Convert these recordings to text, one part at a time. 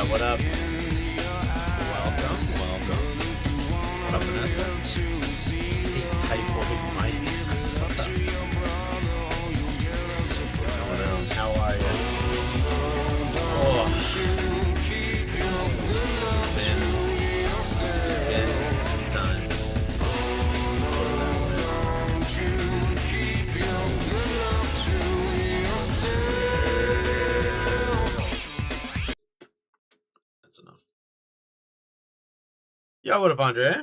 What up? Welcome. What up, Vanessa? Typhoid Mike. What's going on? How are you? Oh, it's been some time. That's enough. Yo, what up, Andre?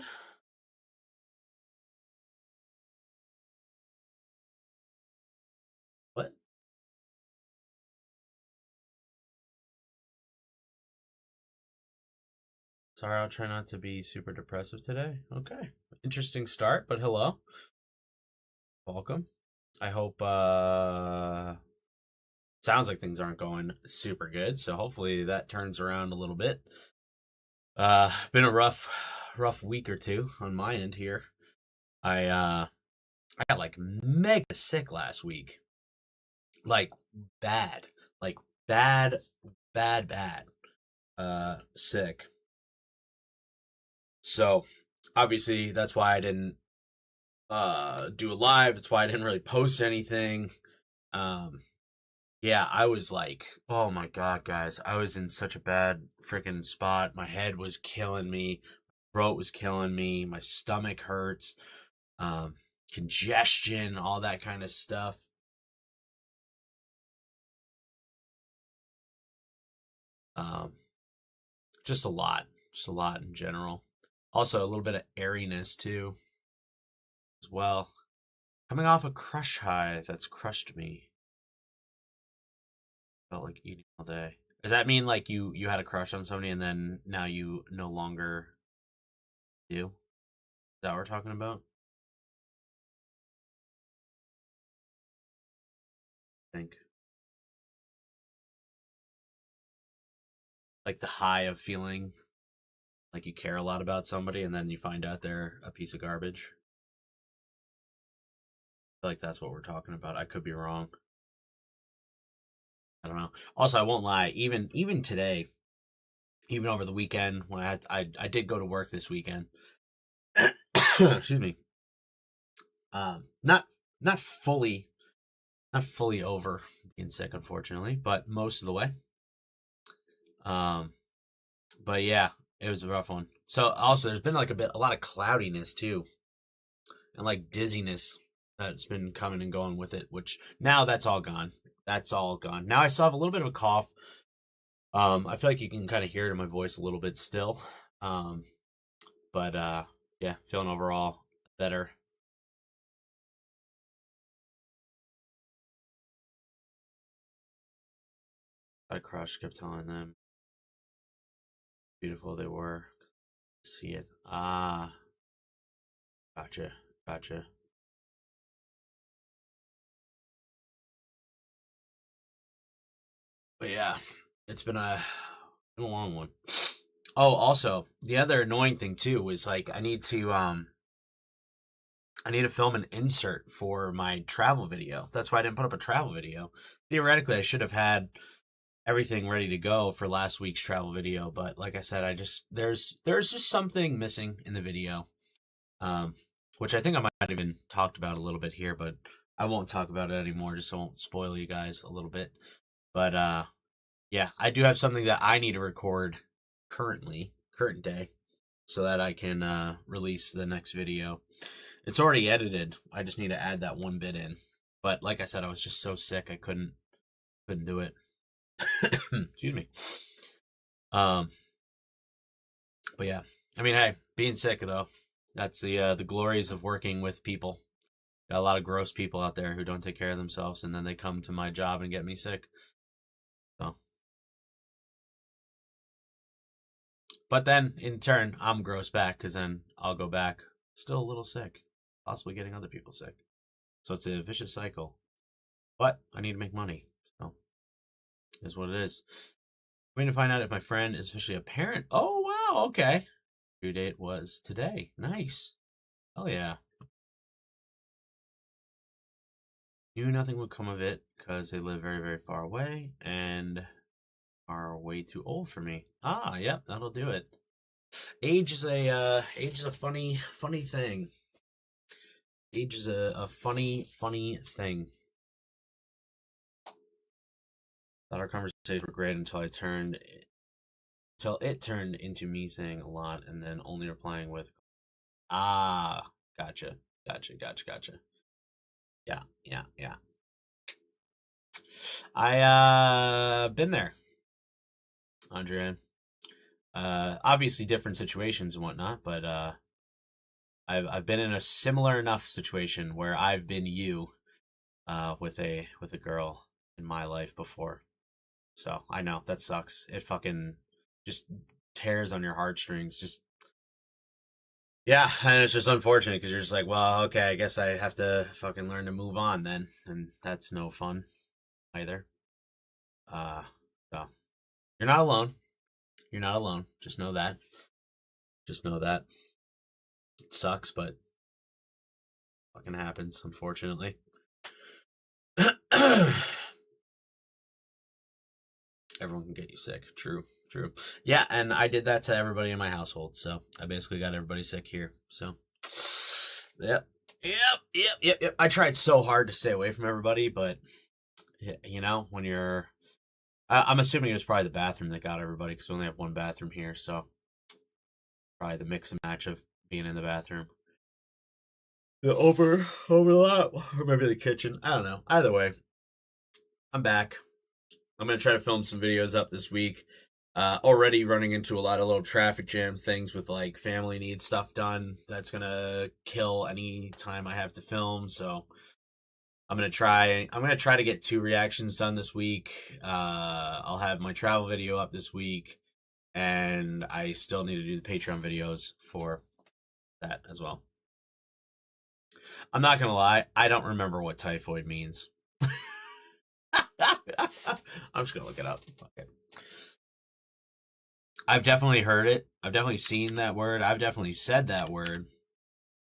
What? Sorry, I'll try not to be super depressive today. Okay. Interesting start, but hello. Welcome. I hope sounds like things aren't going super good, so hopefully that turns around a little bit. Been a rough week or two on my end here. I got like mega sick last week. Like bad. Like bad sick. So obviously that's why I didn't do a live. That's why I didn't really post anything. Yeah, I was like, oh my god, guys, I was in such a bad freaking spot. My head was killing me, throat was killing me, my stomach hurts, um, congestion, all that kind of stuff. Um, just a lot in general. Also, a little bit of airiness too, as well. Coming off a crush high that's crushed me. Felt like eating all day. Does that mean like you had a crush on somebody and then now you no longer do? Is that what we're talking about? I think like the high of feeling like you care a lot about somebody and then you find out they're a piece of garbage. I feel like that's what we're talking about. I could be wrong. I don't know. Also, I won't lie. Even today, even over the weekend when I did go to work this weekend. Excuse me. Not not fully not fully over being sick, unfortunately, but most of the way. Um, but yeah, it was a rough one. So also, there's been like a lot of cloudiness too, and like dizziness that's been coming and going with it. Which now that's all gone. That's all gone. Now I still have a little bit of a cough. I feel like you can kind of hear it in my voice a little bit still. Um, but yeah, feeling overall better. I crush kept telling them beautiful they were. See it. Ah, gotcha, gotcha. But yeah, it's been a long one. Oh, also, the other annoying thing too was like I need to film an insert for my travel video. That's why I didn't put up a travel video. Theoretically, I should have had everything ready to go for last week's travel video, but like I said, I just there's just something missing in the video. Um which I think I might have even talked about a little bit here, but I won't talk about it anymore just so I won't spoil you guys a little bit. But yeah, I do have something that I need to record current day, so that I can release the next video. It's already edited. I just need to add that one bit in. But like I said, I was just so sick I couldn't do it. Excuse me. Um, but yeah, I mean, hey, being sick though, that's the glories of working with people. Got a lot of gross people out there who don't take care of themselves, and then they come to my job and get me sick. So, but then in turn, I'm gross back because then I'll go back still a little sick, possibly getting other people sick. So it's a vicious cycle. But I need to make money, so is what it is. I'm waiting to find out if my friend is officially a parent. Oh wow, okay. Due date was today. Nice. Oh yeah. Knew nothing would come of it because they live very, very far away, and are way too old for me. Ah, yep, that'll do it. Age is a funny thing. Age is a funny thing. Thought our conversations were great until it turned into me saying a lot and then only replying with ah, gotcha. Gotcha. Yeah. I been there, Andrea. Obviously different situations and whatnot, but I've been in a similar enough situation where I've been you with a girl in my life before. So I know that sucks. It fucking just tears on your heartstrings. Just yeah, and it's just unfortunate because you're just like, well, okay, I guess I have to fucking learn to move on then, and that's no fun either. Uh, so you're not alone. You're not alone. Just know that. Just know that. It sucks, but fucking happens, unfortunately. Everyone can get you sick. True. Yeah, and I did that to everybody in my household, so I basically got everybody sick here. So, yep. I tried so hard to stay away from everybody, but you know, when you're, I'm assuming it was probably the bathroom that got everybody because we only have one bathroom here, so probably the mix and match of being in the bathroom. The overlap, or maybe the kitchen. I don't know. Either way, I'm back. I'm gonna try to film some videos up this week. Already running into a lot of little traffic jam things with like family needs stuff done. That's gonna kill any time I have to film. So I'm gonna try. I'm gonna try to get 2 reactions done this week. I'll have my travel video up this week, and I still need to do the Patreon videos for that as well. I'm not gonna lie. I don't remember what typhoid means. I'm just gonna look it up. Fuck it. I've definitely heard it. I've definitely seen that word. I've definitely said that word,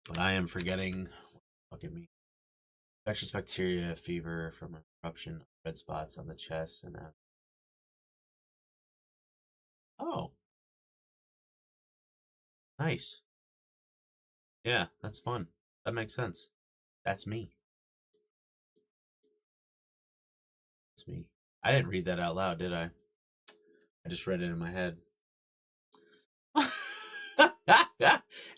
but I am forgetting what the fuck it means. Infectious bacteria, fever from eruption of red spots on the chest, and oh, nice. Yeah, that's fun. That makes sense. That's me. That's me. I didn't read that out loud, did I? I just read it in my head.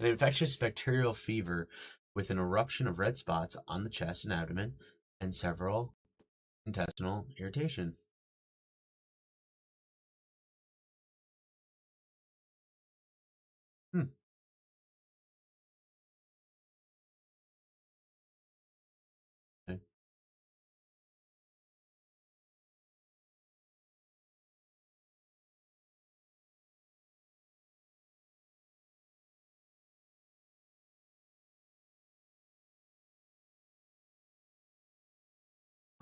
An infectious bacterial fever with an eruption of red spots on the chest and abdomen and several intestinal irritation. Hmm. Okay.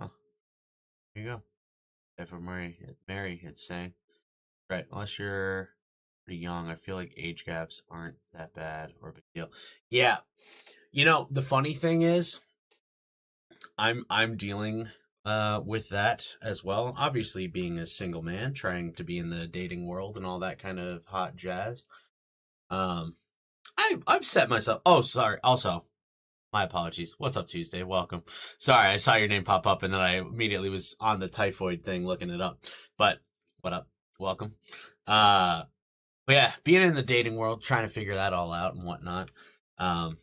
Oh, here you go. For Mary, it's saying. Right, unless you're pretty young, I feel like age gaps aren't that bad or a big deal. Yeah. You know, the funny thing is, I'm dealing with that as well. Obviously being a single man, trying to be in the dating world and all that kind of hot jazz. Um I've set myself oh sorry, also my apologies. What's up, Tuesday? Welcome. Sorry, I saw your name pop up and then I immediately was on the typhoid thing looking it up. But what up? Welcome. Uh but yeah, being in the dating world, trying to figure that all out and whatnot. Um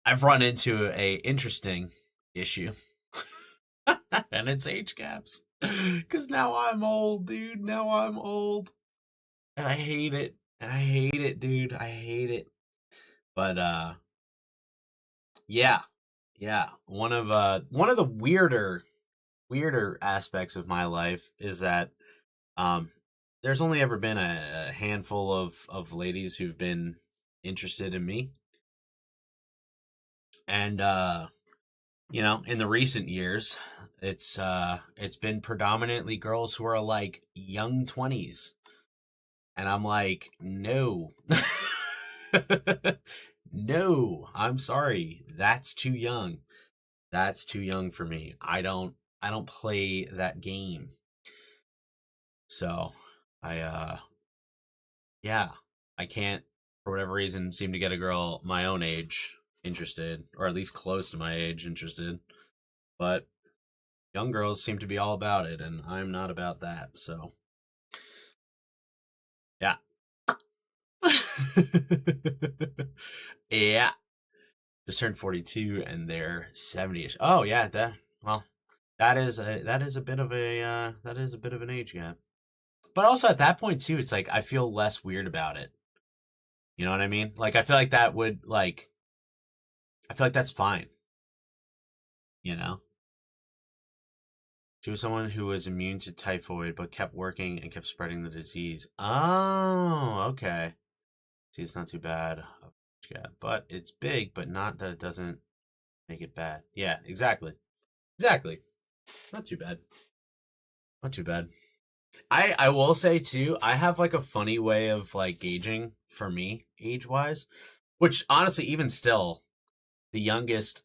I've run into a interesting issue. And it's age gaps. Cause now I'm old, dude. Now I'm old. And I hate it. And I hate it, dude. I hate it. But yeah. Yeah. One of the weirder aspects of my life is that um there's only ever been a handful of ladies who've been interested in me. And you know, in the recent years, it's been predominantly girls who are like young 20s. And I'm like, no. No, I'm sorry. That's too young. That's too young for me. I don't play that game. So I yeah, I can't for whatever reason seem to get a girl my own age interested, or at least close to my age interested. But young girls seem to be all about it, and I'm not about that. So yeah. Yeah. Just turned 42 and they're 70ish. Oh yeah, well, that is a bit of a that is a bit of an age gap. But also at that point too, it's like I feel less weird about it. You know what I mean? Like I feel like that would like I feel like that's fine, you know? She was someone who was immune to typhoid but kept working and kept spreading the disease. Oh, okay. See, it's not too bad. Yeah, but it's big, but not that it doesn't make it bad. Yeah, exactly. Exactly. Not too bad. Not too bad. I will say too, I have like a funny way of like gauging for me age wise, which honestly, even still, the youngest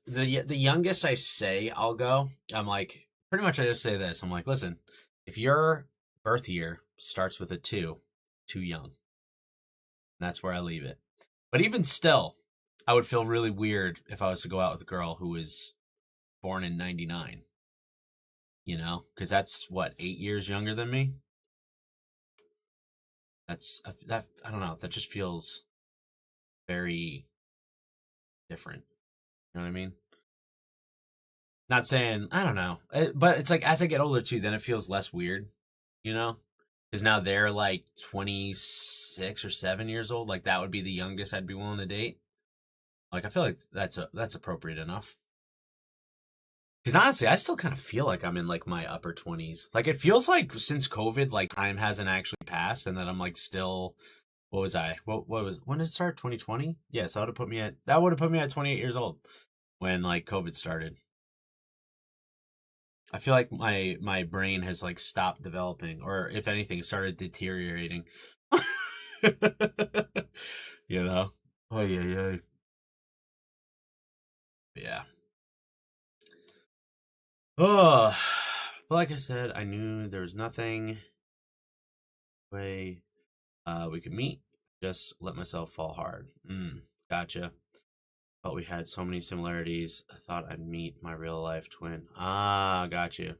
I say I'll go, I'm like pretty much I just say this. I'm like, listen, if your birth year starts with a two, too young. That's where I leave it. But even still, I would feel really weird if I was to go out with a girl who was born in '99. You know, because that's what 8 years younger than me. That I don't know. That just feels very different. You know what I mean? Not saying I don't know, but it's like as I get older too, then it feels less weird. You know, because now they're like 26 or 7 years old. Like that would be the youngest I'd be willing to date. Like I feel like that's appropriate enough. Because honestly, I still kind of feel like I'm in like my upper 20s. Like it feels like since COVID, like time hasn't actually passed, and that I'm like still. What was I? What was when did it start? 2020? Yeah, so that would have put me at 28 years old when like COVID started. I feel like my brain has like stopped developing, or if anything, started deteriorating. You know? Oh yeah, yeah, yeah. Oh, but like I said, I knew there was nothing way we could meet. Just let myself fall hard. Gotcha. But we had so many similarities. I thought I'd meet my real life twin. Ah, got you.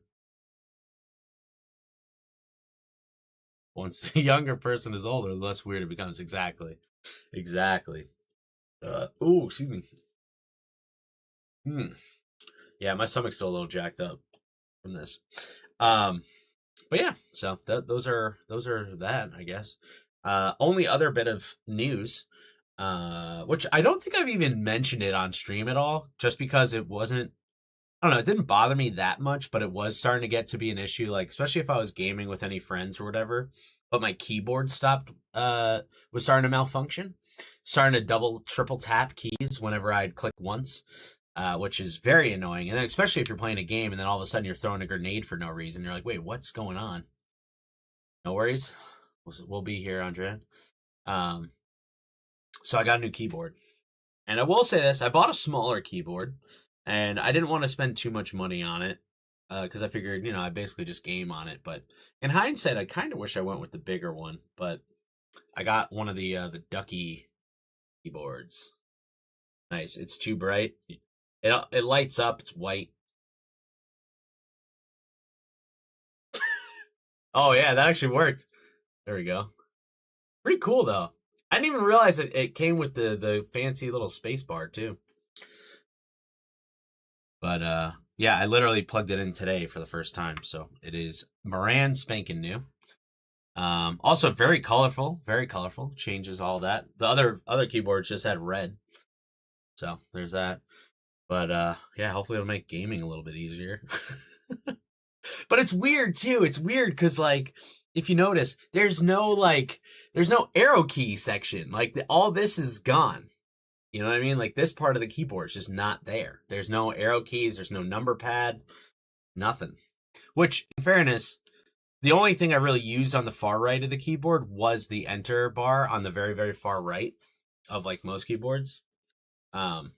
Once the younger person is older, the less weird it becomes. Exactly. Exactly. Ooh, excuse me. Hmm. Yeah, my stomach's still a little jacked up from this. Um, but yeah, so those are that, I guess. Only other bit of news, which I don't think I've even mentioned it on stream at all, just because it wasn't. I don't know. It didn't bother me that much, but it was starting to get to be an issue. Like, especially if I was gaming with any friends or whatever, but my keyboard stopped. Was starting to malfunction, starting to double, triple tap keys whenever I'd click once, which is very annoying. And then especially if you're playing a game and then all of a sudden you're throwing a grenade for no reason, you're like, wait, what's going on? No worries, we'll be here, Andrea. Um, so I got a new keyboard. And I will say this: I bought a smaller keyboard, and I didn't want to spend too much money on it because I figured, I basically just game on it. But in hindsight, I kind of wish I went with the bigger one. But I got one of the Ducky keyboards. Nice. It's too bright. It lights up. It's white. Oh yeah, that actually worked. There we go. Pretty cool though. I didn't even realize it came with the fancy little space bar too. But yeah, I literally plugged it in today for the first time, so it is Moran spanking new. Also very colorful, very colorful. Changes all that. The other keyboards just had red, so there's that. But yeah, hopefully it'll make gaming a little bit easier. But it's weird too. It's weird because like if you notice, there's no arrow key section. Like all this is gone. You know what I mean? Like this part of the keyboard is just not there. There's no arrow keys. There's no number pad. Nothing. Which, in fairness, the only thing I really used on the far right of the keyboard was the enter bar on the very, very far right of like most keyboards. Um,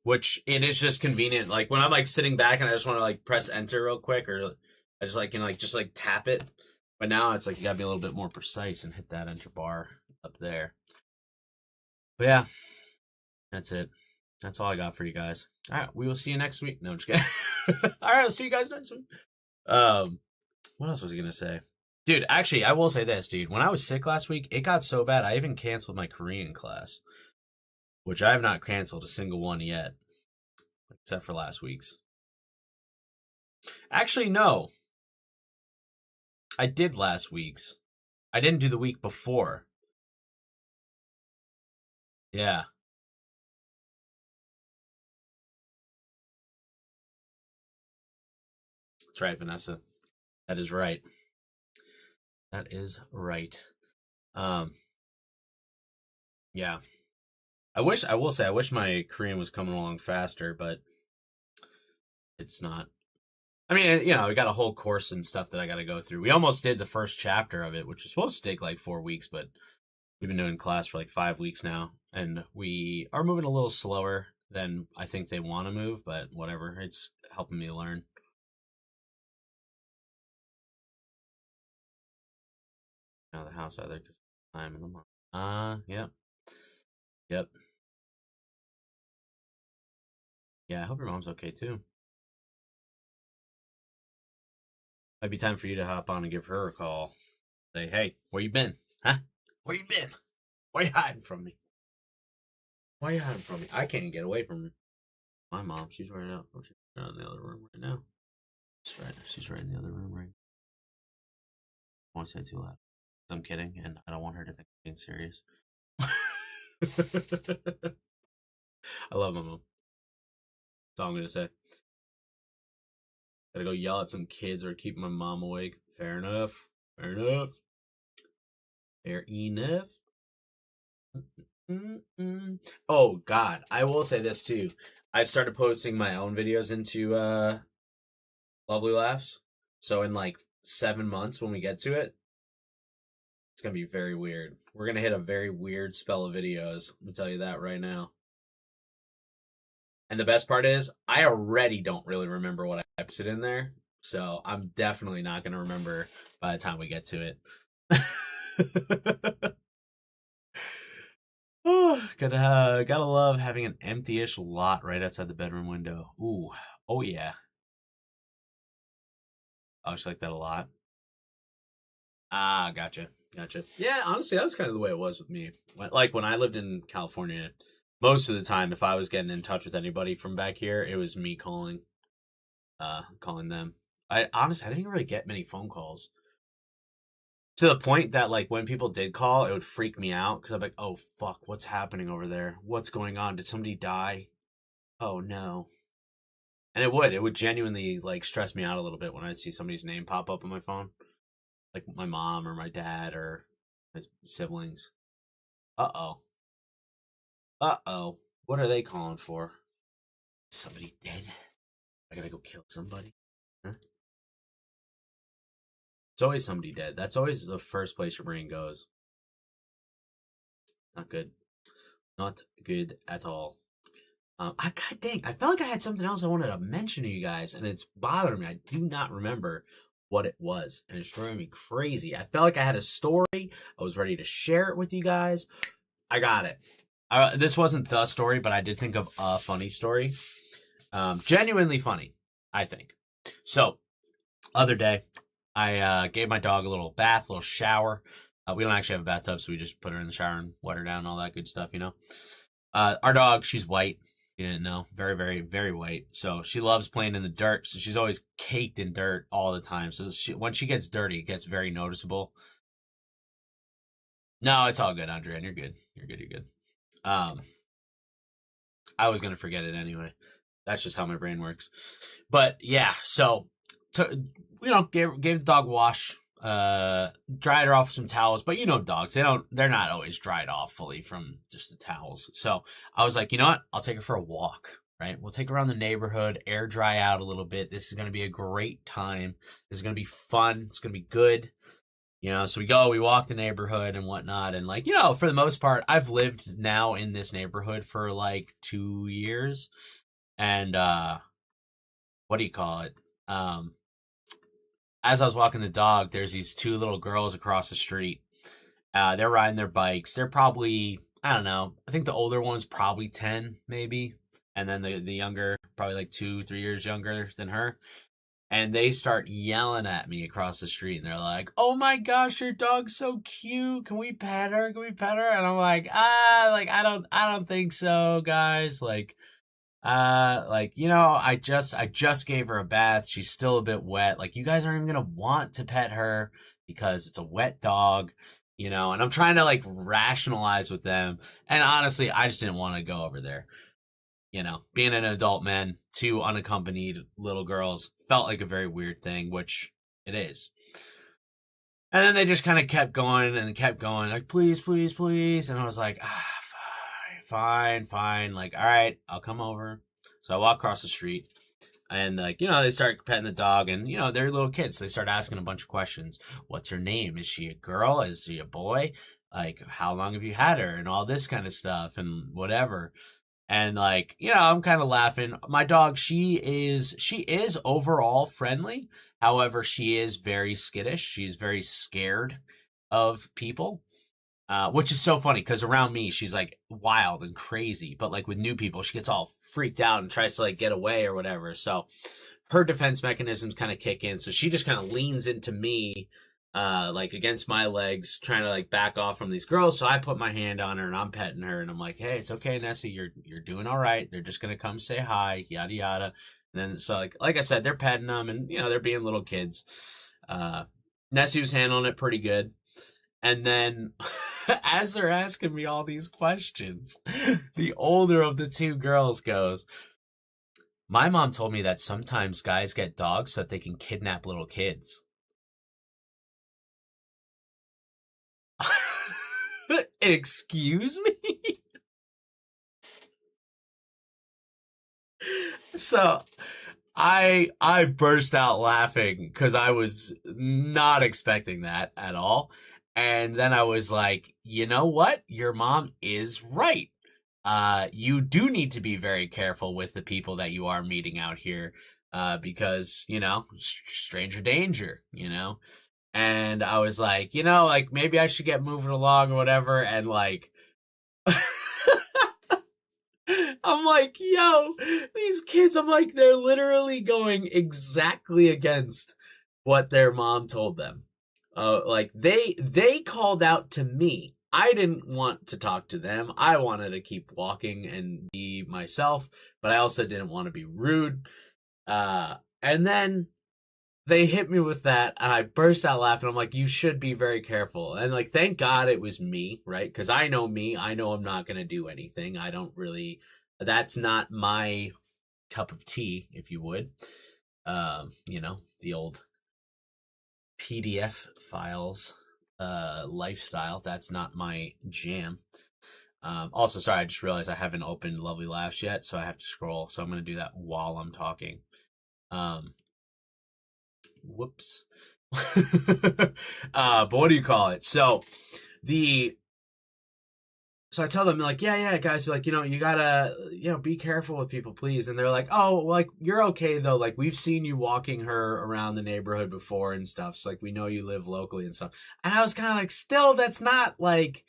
which it is just convenient. Like when I'm like sitting back and I just want to like press enter real quick, or I just like, just like tap it. But now it's like you gotta be a little bit more precise and hit that enter bar up there. But yeah, that's it. That's all I got for you guys. All right, we will see you next week. No, I'm just kidding. All right, I'll see you guys next week. What else was I gonna say? Dude, actually, I will say this, dude. When I was sick last week, it got so bad I even canceled my Korean class, which I have not canceled a single one yet, except for last week's. Actually, no. I did last week's. I didn't do the week before. Yeah. That's right, Vanessa. That is right. That is right. Um, yeah. I will say, I wish my Korean was coming along faster, but it's not. I mean, we got a whole course and stuff that I got to go through. We almost did the first chapter of it, which was supposed to take like 4 weeks, but we've been doing class for like 5 weeks now, and we are moving a little slower than I think they want to move, but whatever. It's helping me learn. Out of the house either because time in the month. Yep. Yep. Yeah, I hope your mom's okay too. Might be time for you to hop on and give her a call. Say, hey, where you been? Huh? Where you been? Why you hiding from me? Why you hiding from me? I can't get away from my mom. She's right out. She's right in the other room right now. She's right in the other room right now. I want to say it too loud. I'm kidding, and I don't want her to think I'm being serious. I love my mom. That's all I'm gonna say. Gotta go yell at some kids or keep my mom awake. Fair enough. Fair enough. Fair enough. Mm-mm. Oh God, I will say this too. I started posting my own videos into Lovely Laughs. So in like 7 months when we get to it, it's gonna be very weird. We're gonna hit a very weird spell of videos. Let me tell you that right now. And the best part is, I already don't really remember what I posted in there. So I'm definitely not gonna remember by the time we get to it. Oh, gotta love having an empty-ish lot right outside the bedroom window. Ooh, oh yeah. I just like that a lot. Ah, gotcha. Yeah, honestly, that was kind of the way it was with me. Like when I lived in California, most of the time, if I was getting in touch with anybody from back here, it was me calling them. I honestly, I didn't really get many phone calls. To the point that like when people did call, it would freak me out because I'm like, oh fuck, what's happening over there? What's going on? Did somebody die? Oh no. And it would genuinely like stress me out a little bit when I'd see somebody's name pop up on my phone, like my mom or my dad or my siblings. Uh oh. Uh oh. What are they calling for? Somebody dead? I gotta go kill somebody? Huh? It's always somebody dead. That's always the first place your brain goes. Not good. Not good at all. God dang, I felt like I had something else I wanted to mention to you guys, and it's bothering me. I do not remember what it was, and it's driving me crazy. I felt like I had a story. I was ready to share it with you guys. I got it. This wasn't the story, but I did think of a funny story. Genuinely funny, I think. So, other day, I gave my dog a little bath, a little shower. We don't actually have a bathtub, so we just put her in the shower and wet her down and all that good stuff, Our dog, she's white. You didn't know. Very, very, very white. So she loves playing in the dirt. So she's always caked in dirt all the time. So when she gets dirty, it gets very noticeable. No, it's all good, Andrea. You're good. You're good. Um, I was gonna forget it anyway. That's just how my brain works. But yeah, so gave the dog a wash, dried her off with some towels. But dogs, they're not always dried off fully from just the towels. So I was like, you know what? I'll take her for a walk. Right? We'll take her around the neighborhood, air dry out a little bit. This is gonna be a great time. This is gonna be fun. It's gonna be good. So we walk the neighborhood and whatnot. And for the most part, I've lived now in this neighborhood for like 2 years. And what do you call it? as I was walking the dog, there's these two little girls across the street. They're riding their bikes. They're probably, I don't know. I think the older one's probably 10, maybe. And then the younger, probably like 2, 3 years younger than her. And they start yelling at me across the street. And they're like, "Oh my gosh, your dog's so cute. Can we pet her? Can we pet her?" And I'm like, like, I don't think so, guys. Like, I just gave her a bath. She's still a bit wet. Like, you guys aren't even gonna want to pet her because it's a wet dog. And I'm trying to like rationalize with them. And honestly, I just didn't want to go over there. Being an adult man, two unaccompanied little girls felt like a very weird thing, which it is. And then they just kind of kept going and kept going, like, "Please, please, please." And I was like, fine. Like, all right, I'll come over. So I walk across the street and, like, they start petting the dog and, they're little kids. So they start asking a bunch of questions. What's her name? Is she a girl? Is she a boy? Like, how long have you had her? And all this kind of stuff and whatever. And, like, I'm kind of laughing. My dog, she is overall friendly. However, she is very skittish. She's very scared of people. Which is so funny because around me, she's like wild and crazy. But like with new people, she gets all freaked out and tries to like get away or whatever. So her defense mechanisms kind of kick in. So she just kind of leans into me, like against my legs, trying to like back off from these girls. So I put my hand on her and I'm petting her and I'm like, "Hey, it's okay, Nessie. You're doing all right. They're just gonna come say hi, yada yada." And then so like I said, they're petting them and they're being little kids. Nessie was handling it pretty good. And then, as they're asking me all these questions, the older of the two girls goes, "My mom told me that sometimes guys get dogs so that they can kidnap little kids." Excuse me? So I burst out laughing because I was not expecting that at all. And then I was like, "You know what? Your mom is right. You do need to be very careful with the people that you are meeting out here, because, stranger danger. And I was like, like maybe I should get moving along or whatever. And like, I'm like, yo, these kids, I'm like, they're literally going exactly against what their mom told them. Like they called out to me. I didn't want to talk to them. I wanted to keep walking and be myself, but I also didn't want to be rude. And then they hit me with that, and I burst out laughing. I'm like, "You should be very careful." And like, thank God it was me, right? Because I know me. I know I'm not gonna do anything. I don't really. That's not my cup of tea, if you would. The old PDF files lifestyle. That's not my jam. Also, sorry, I just realized I haven't opened Lovely Laughs yet, so I have to scroll. So I'm going to do that while I'm talking. Whoops. But what do you call it? So I tell them, like, yeah, guys, like, you gotta, be careful with people, please. And they're like, "Oh, like, you're okay, though. Like, we've seen you walking her around the neighborhood before and stuff. So, like, we know you live locally and stuff." And I was kind of like, still, that's not, like,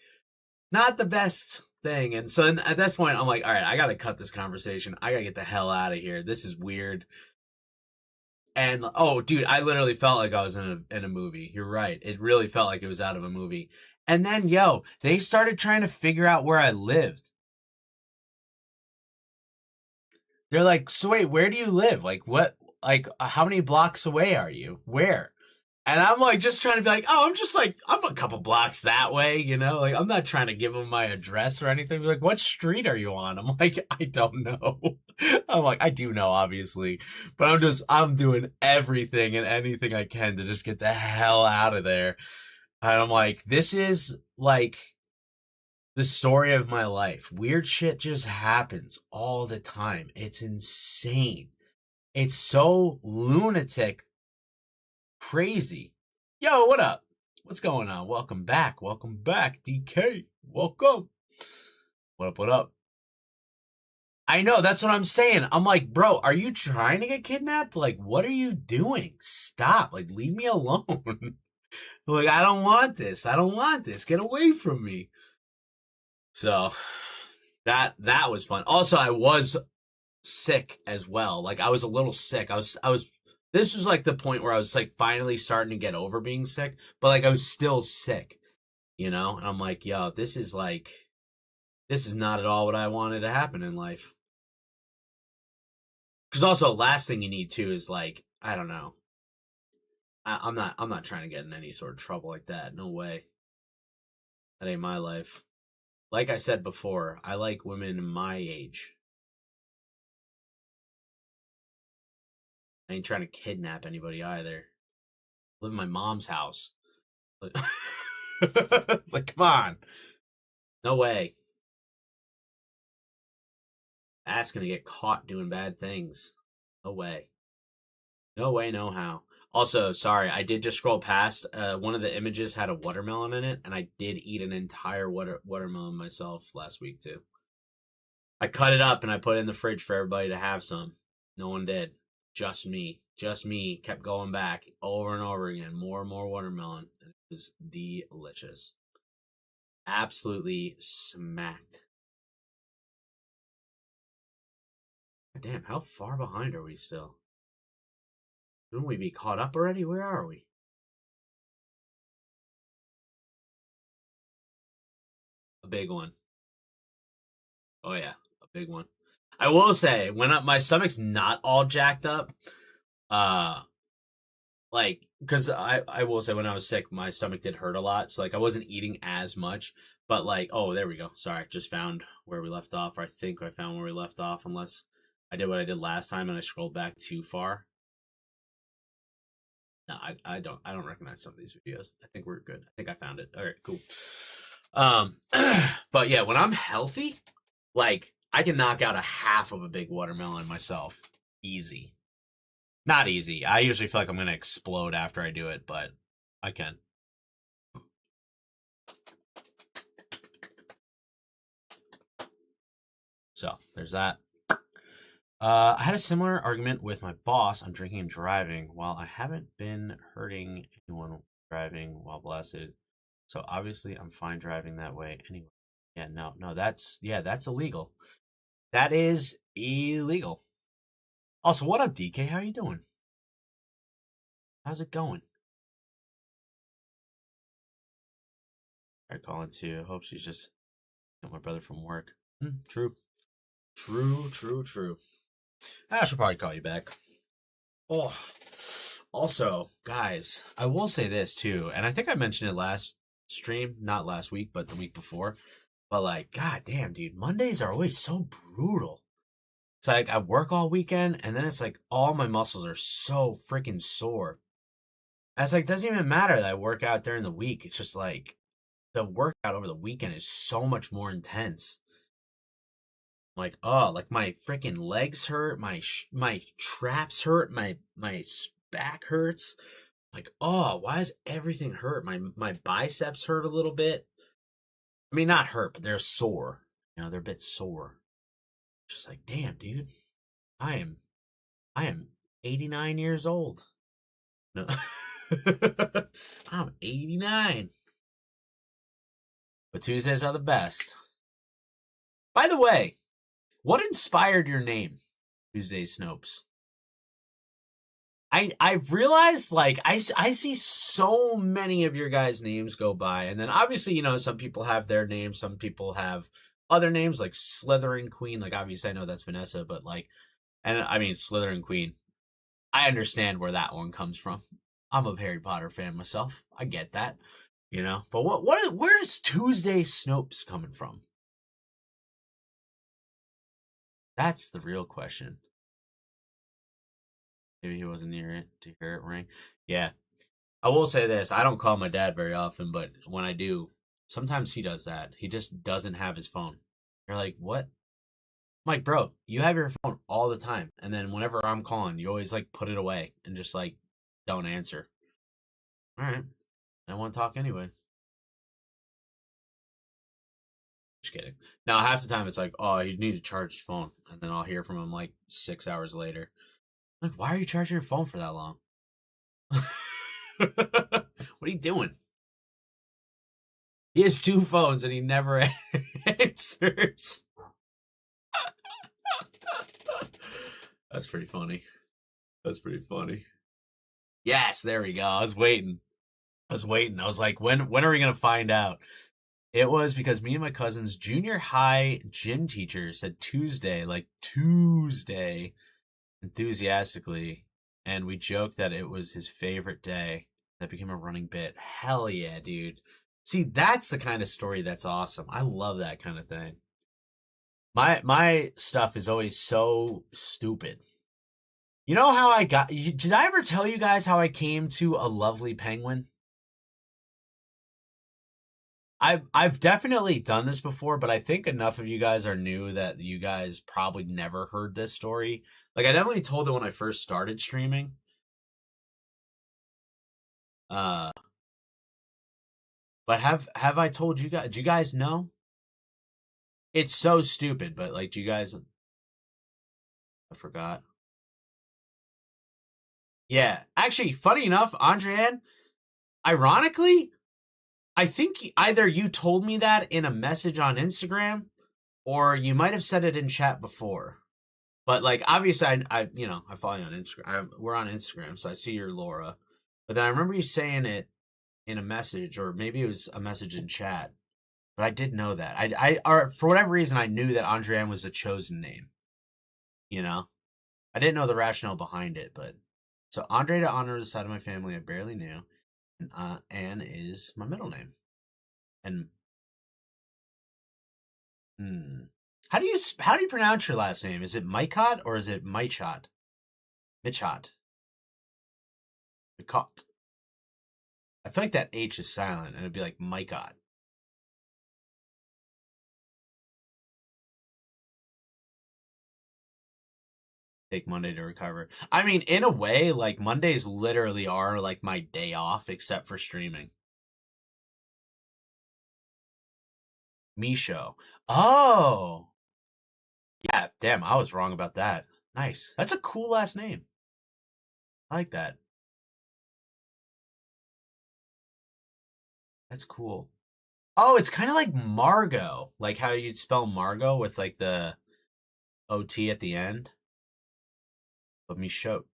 not the best thing. And so at that point, I'm like, all right, I gotta cut this conversation. I gotta get the hell out of here. This is weird. And, oh, dude, I literally felt like I was in a movie. You're right. It really felt like it was out of a movie. And then, they started trying to figure out where I lived. They're like, "So wait, where do you live? Like, what, like, how many blocks away are you? Where?" And I'm like, just trying to be like, "Oh, I'm a couple blocks that way. Like, I'm not trying to give them my address or anything." They're like, "What street are you on?" I'm like, "I don't know." I'm like, "I do know, obviously, but I'm doing everything and anything I can to just get the hell out of there." And I'm like, this is like the story of my life. Weird shit just happens all the time. It's insane. It's so lunatic, crazy. Yo, what up? What's going on? Welcome back. Welcome back, DK. Welcome. What up, what up? I know, that's what I'm saying. I'm like, bro, are you trying to get kidnapped? Like, what are you doing? Stop. Like, leave me alone. Like, I don't want this. I don't want this. Get away from me. So that was fun. Also, I was sick as well. Like, I was a little sick. I was this was like the point where I was like finally starting to get over being sick, but like I was still sick, you know? And I'm like, yo, this is not at all what I wanted to happen in life. Because also, last thing you need too is like, I don't know. I'm not trying to get in any sort of trouble like that. No way. That ain't my life. Like I said before, I like women my age. I ain't trying to kidnap anybody either. I live in my mom's house. Like, like, come on. No way. Ass gonna get caught doing bad things. No way. No way, no how. Also, sorry, I did just scroll past. One of the images had a watermelon in it, and I did eat an entire watermelon myself last week too. I cut it up and I put it in the fridge for everybody to have some. No one did. Just me. Just me. Kept going back over and over again. More and more watermelon. It was delicious. Absolutely smacked. Damn, how far behind are we still? Shouldn't we be caught up already? Where are we? A big one. Oh yeah, a big one. I will say, my stomach's not all jacked up, uh, like, because I will say when I was sick, my stomach did hurt a lot, so like I wasn't eating as much. But like, oh, there we go. Sorry, just found where we left off. Or I think I found where we left off, unless I did what I did last time and I scrolled back too far. No, I don't recognize some of these videos. I think we're good. I think I found it. All right, cool. Um, but yeah, when I'm healthy, like I can knock out a half of a big watermelon myself, easy. Not easy. I usually feel like I'm gonna explode after I do it, but I can. So there's that. I had a similar argument with my boss on drinking and driving. While I haven't been hurting anyone driving while blasted, so obviously I'm fine driving that way anyway. Yeah, no, that's illegal. That is illegal. Also, what up, DK? How you doing? How's it going? I calling too. Hope she's just my brother from work. True. True, true, true. I should probably call you back. Oh, also, guys, I will say this too, and I think I mentioned it last stream, not last week, but the week before. But like, god damn, dude, Mondays are always so brutal. It's like I work all weekend, and then it's like all my muscles are so freaking sore. And it's like doesn't even matter that I work out during the week. It's just like the workout over the weekend is so much more intense. Like, oh, like my freaking legs hurt, my traps hurt, my back hurts. Like, oh, why does everything hurt? My biceps hurt a little bit. I mean, not hurt, but they're sore. You know, they're a bit sore. Just like, damn, dude, I am I am 89 years old. No, I'm 89. But Tuesdays are the best. By the way, what inspired your name, Tuesday Snopes? I've realized like I see so many of your guys' names go by, and then obviously some people have their names, some people have other names like Slytherin Queen. Like obviously I know that's Vanessa, but like, and I mean Slytherin Queen. I understand where that one comes from. I'm a Harry Potter fan myself. I get that, But where is Tuesday Snopes coming from? That's the real question. Maybe he wasn't near it to hear it ring. Yeah, I will say this. I don't call my dad very often, but when I do, sometimes he does that. He just doesn't have his phone. You're like, what? I'm like, bro, you have your phone all the time. And then whenever I'm calling, you always like put it away and just like don't answer. All right. I want to talk anyway. Just kidding. Now, half the time it's like, oh, you need to charge his phone. And then I'll hear from him like 6 hours later. I'm like, why are you charging your phone for that long? What are you doing? He has two phones and he never answers. That's pretty funny. That's pretty funny. Yes, there we go. I was waiting. I was like, when are we gonna find out? It was because me and my cousin's junior high gym teacher said Tuesday, like Tuesday, enthusiastically, and we joked that it was his favorite day. That became a running bit. Hell yeah, dude. See, that's the kind of story that's awesome. I love that kind of thing. My stuff is always so stupid. You know how I got? Did I ever tell you guys how I came to a lovely penguin? I've definitely done this before, but I think enough of you guys are new that you guys probably never heard this story. Like I definitely told it when I first started streaming. Uh, but have I told you guys? Do you guys know? It's so stupid, but like, do you guys? I forgot. Yeah, actually, funny enough, Andrean, ironically, I think either you told me that in a message on Instagram, or you might have said it in chat before. But like, obviously, I follow you on Instagram. We're on Instagram, so I see your Laura. But then I remember you saying it in a message, or maybe it was a message in chat. But I did know that. Or for whatever reason, I knew that Andrean was the chosen name. You know, I didn't know the rationale behind it, but so Andre to honor the side of my family I barely knew, and Anne is my middle name. And how do you pronounce your last name? Is it Mycott or is it Mychot? Mitchot. Mycott. I feel like that H is silent, and it'd be like Mycott. Take Monday to recover. I mean, in a way, like Mondays literally are like my day off, except for streaming. Misho. Oh, yeah. Damn, I was wrong about that. Nice. That's a cool last name. I like that. That's cool. Oh, it's kind of like Margot, like how you'd spell Margot with like the OT at the end. But Michaud.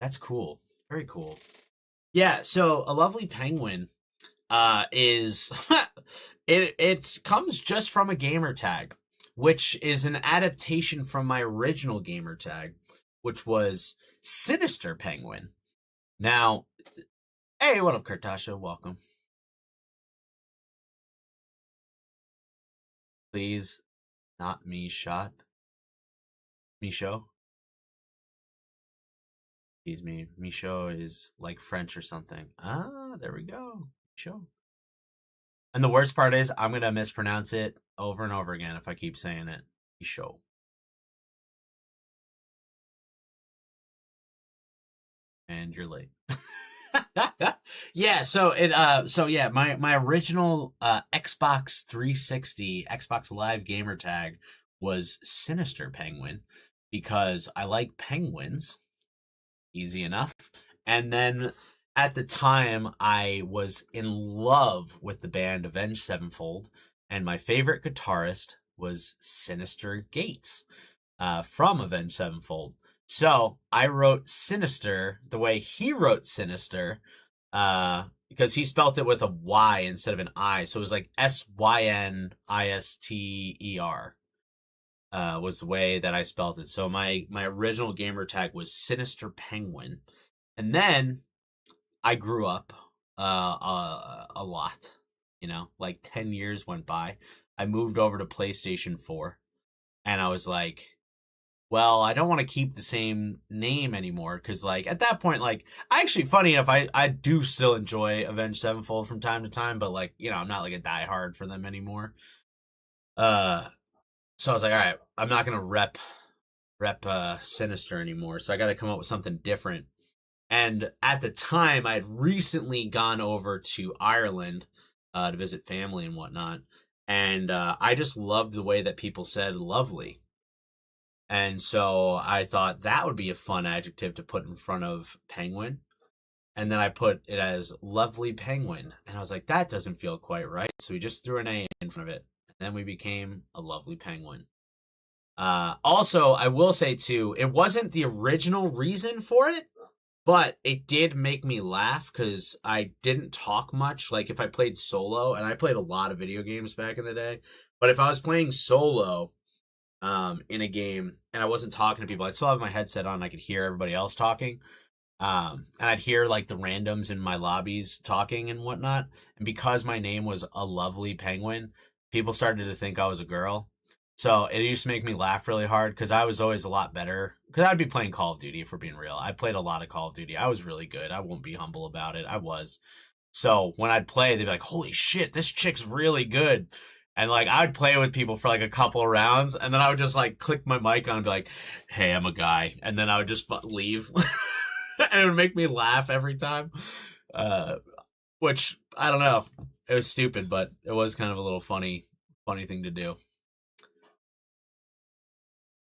That's cool. Very cool. Yeah, so a lovely penguin is it comes just from a gamer tag, which is an adaptation from my original gamer tag, which was Sinister Penguin. Now, hey, what up, Kartasha? Welcome. Please, not me shot. Michaud. Excuse me. Michaud is like French or something. Ah, there we go. Michaud. And the worst part is I'm gonna mispronounce it over and over again if I keep saying it. Michaud. And you're late. Yeah, so yeah, my original Xbox 360 Xbox Live gamer tag was Sinister Penguin because I like penguins. Easy enough. And then at the time I was in love with the band Avenged Sevenfold, and my favorite guitarist was Sinister Gates from Avenged Sevenfold. So I wrote Sinister the way he wrote Sinister, because he spelt it with a Y instead of an I. So it was like Synister, was the way that I spelt it. So my original gamer tag was Sinister Penguin. And then I grew up a lot, like 10 years went by. I moved over to PlayStation 4, and I was like, well, I don't want to keep the same name anymore because, like, at that point, like, actually, funny enough, I do still enjoy Avenged Sevenfold from time to time, but, like, I'm not like a diehard for them anymore. So I was like, all right, I'm not gonna rep Sinister anymore, so I got to come up with something different. And at the time, I'd recently gone over to Ireland to visit family and whatnot. And I just loved the way that people said lovely. And so I thought that would be a fun adjective to put in front of penguin. And then I put it as lovely penguin. And I was like, that doesn't feel quite right. So we just threw an A in front of it. And then we became a lovely penguin. Also, I will say too, it wasn't the original reason for it, but it did make me laugh because I didn't talk much. Like if I played solo, and I played a lot of video games back in the day, but if I was playing solo in a game and I wasn't talking to people, I'd still have my headset on. I could hear everybody else talking. And I'd hear like the randoms in my lobbies talking and whatnot. And because my name was a lovely penguin, people started to think I was a girl. So it used to make me laugh really hard because I was always a lot better. Because I'd be playing Call of Duty, if we're being real. I played a lot of Call of Duty. I was really good. I won't be humble about it. I was. So when I'd play, they'd be like, holy shit, this chick's really good. And like I would play with people for like a couple of rounds, and then I would just like click my mic on and be like, hey, I'm a guy. And then I would just leave. And it would make me laugh every time. Which I don't know. It was stupid, but it was kind of a little funny thing to do.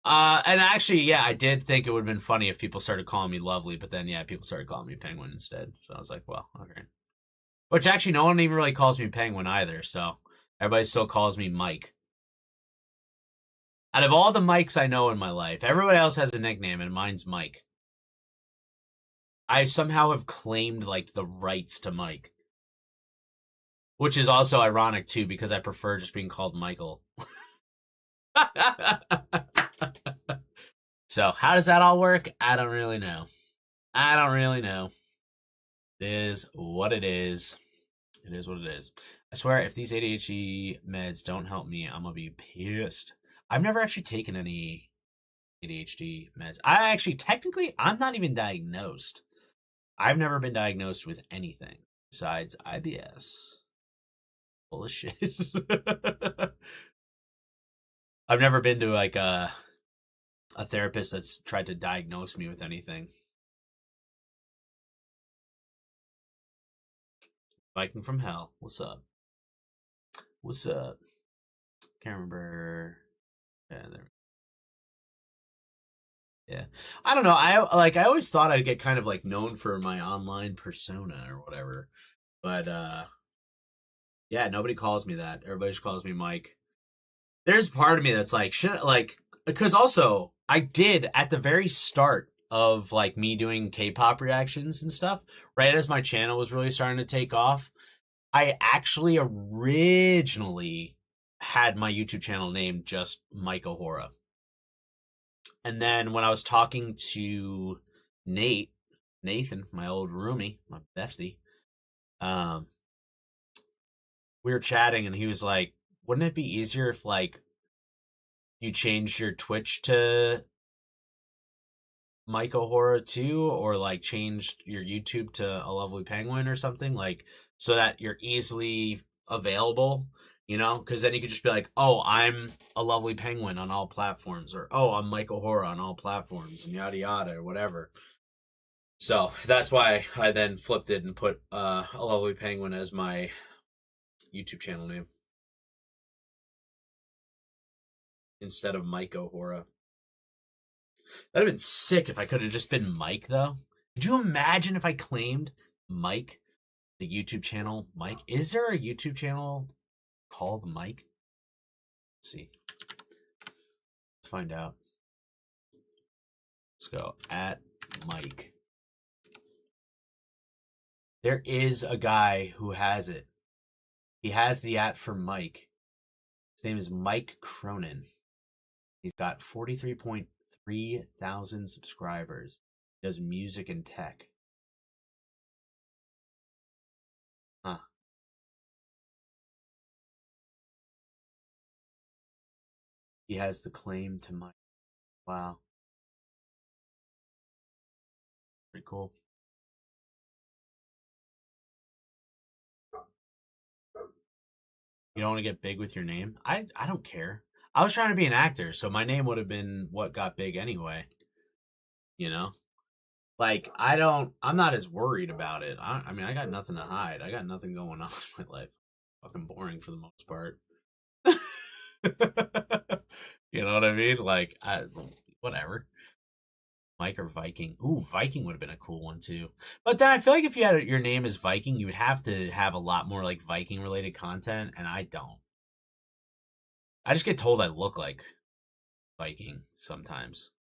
And actually, yeah, I did think it would have been funny if people started calling me lovely, but then yeah, people started calling me penguin instead. So I was like, well, okay. Which actually, no one even really calls me penguin either. So everybody still calls me Mike. Out of all the Mikes I know in my life, everybody else has a nickname, and mine's Mike. I somehow have claimed like the rights to Mike, which is also ironic too because I prefer just being called Michael. So how does that all work? I don't really know. I don't really know. It is what it is. It is what it is. I swear, if these ADHD meds don't help me, I'm gonna be pissed. I've never actually taken any ADHD meds. I actually, technically, I'm not even diagnosed. I've never been diagnosed with anything besides IBS. Full of shit. I've never been to like a therapist that's tried to diagnose me with anything. Viking from Hell, what's up? What's up? Can't remember. Yeah, there. Yeah, I don't know. I always thought I'd get kind of like known for my online persona or whatever, but yeah, nobody calls me that. Everybody just calls me Mike. There's part of me that's like, shit, like, because also I did at the very start of like me doing K-pop reactions and stuff, right as my channel was really starting to take off, I actually originally had my YouTube channel named just Mike O'Hora. And then when I was talking to Nathan, my old roomie, my bestie, um, we were chatting and he was like, wouldn't it be easier if like you changed your Twitch to Mike O'Hora too, or like changed your YouTube to a lovely penguin or something, like so that you're easily available, you know? Because then you could just be like, oh, I'm a lovely penguin on all platforms, or oh, I'm Mike O'Hora on all platforms, and yada yada, or whatever. So that's why I then flipped it and put a lovely penguin as my YouTube channel name instead of Mike O'Hora. That'd have been sick if I could have just been Mike, though. Could you imagine if I claimed Mike, the YouTube channel Mike? Is there a YouTube channel called Mike? Let's see. Let's find out. Let's go at Mike. There is a guy who has it. He has the at for Mike. His name is Mike Cronin. He's got 43.3 thousand subscribers. He does music and tech. Huh. He has the claim to Mike. Wow. Pretty cool. You don't want to get big with your name? I don't care. I was trying to be an actor, so my name would have been what got big anyway. You know? Like, I'm not as worried about it. I mean, I got nothing to hide. I got nothing going on in my life. fucking boring for the most part. You know what I mean? Like, whatever. Mike or Viking. Ooh, Viking would have been a cool one too. But then I feel like if you had your name as Viking, you would have to have a lot more like Viking related content, and I don't. I just get told I look like Viking sometimes.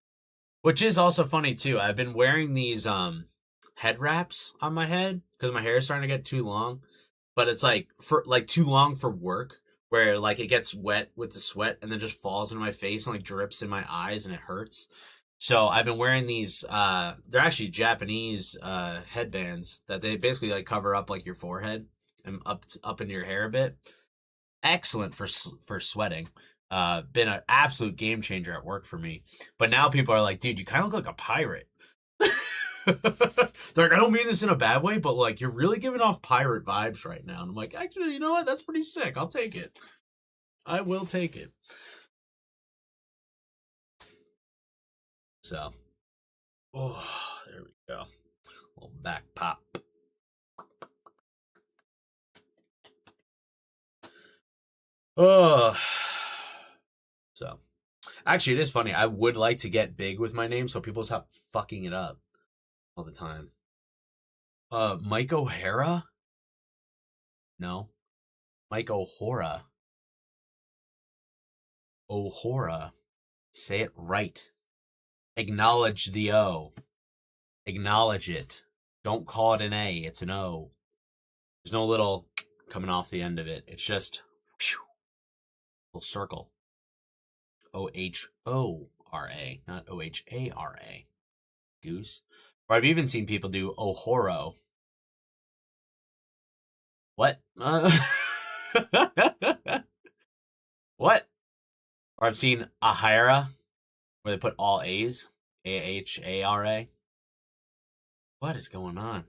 Which is also funny too. I've been wearing these head wraps on my head because my hair is starting to get too long. But it's like for like too long for work, where like it gets wet with the sweat and then just falls into my face and like drips in my eyes and it hurts. So I've been wearing these. They're actually Japanese headbands that they basically like cover up like your forehead and up into your hair a bit. Excellent for sweating. Been an absolute game changer at work for me. But now people are like, dude, you kind of look like a pirate. They're like, I don't mean this in a bad way, but like you're really giving off pirate vibes right now. And I'm like, actually, you know what? That's pretty sick. I'll take it. I will take it. So, oh, there we go. Little back pop. Oh, so actually, it is funny. I would like to get big with my name so people stop fucking it up all the time. Mike O'Hara? No. Mike O'Hora. O'Hora. Say it right. Acknowledge the O. Acknowledge it. Don't call it an A. It's an O. There's no little coming off the end of it. It's just whew, little circle. O-H-O-R-A, not O-H-A-R-A. Goose. Or I've even seen people do Ohoro. What? What? Or I've seen Ahara, where they put all A's. A-H-A-R-A. What is going on?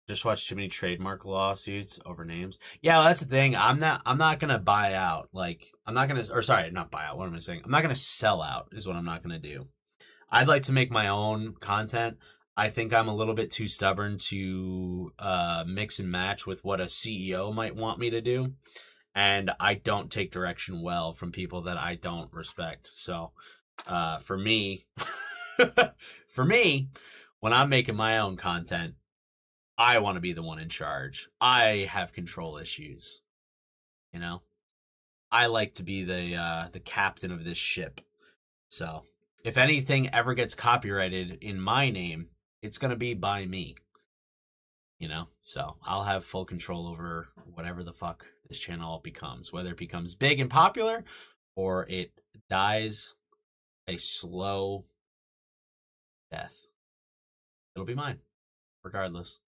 Just watched too many trademark lawsuits over names. Yeah, well, that's the thing. I'm not gonna buy out. Like I'm not gonna or sorry, not buy out. What am I saying? I'm not gonna sell out is what I'm not gonna do. I'd like to make my own content. I think I'm a little bit too stubborn to mix and match with what a CEO might want me to do. And I don't take direction well from people that I don't respect. So for me, for me, when I'm making my own content, I want to be the one in charge. I have control issues. You know, I like to be the captain of this ship. So if anything ever gets copyrighted in my name, it's gonna be by me. You know, so I'll have full control over whatever the fuck this channel becomes, whether it becomes big and popular or it dies a slow death. It'll be mine, regardless.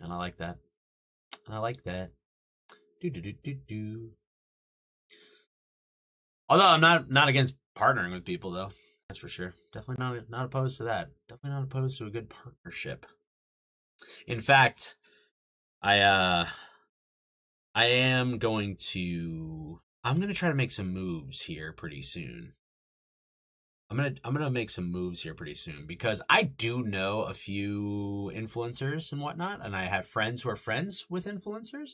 And I like that. And I like that. Do do do do do. Although I'm not against partnering with people though. That's for sure. Definitely not opposed to that. Definitely not opposed to a good partnership. In fact, I I am going to I'm gonna try to make some moves here pretty soon. I'm gonna make some moves here pretty soon because I do know a few influencers and whatnot, and I have friends who are friends with influencers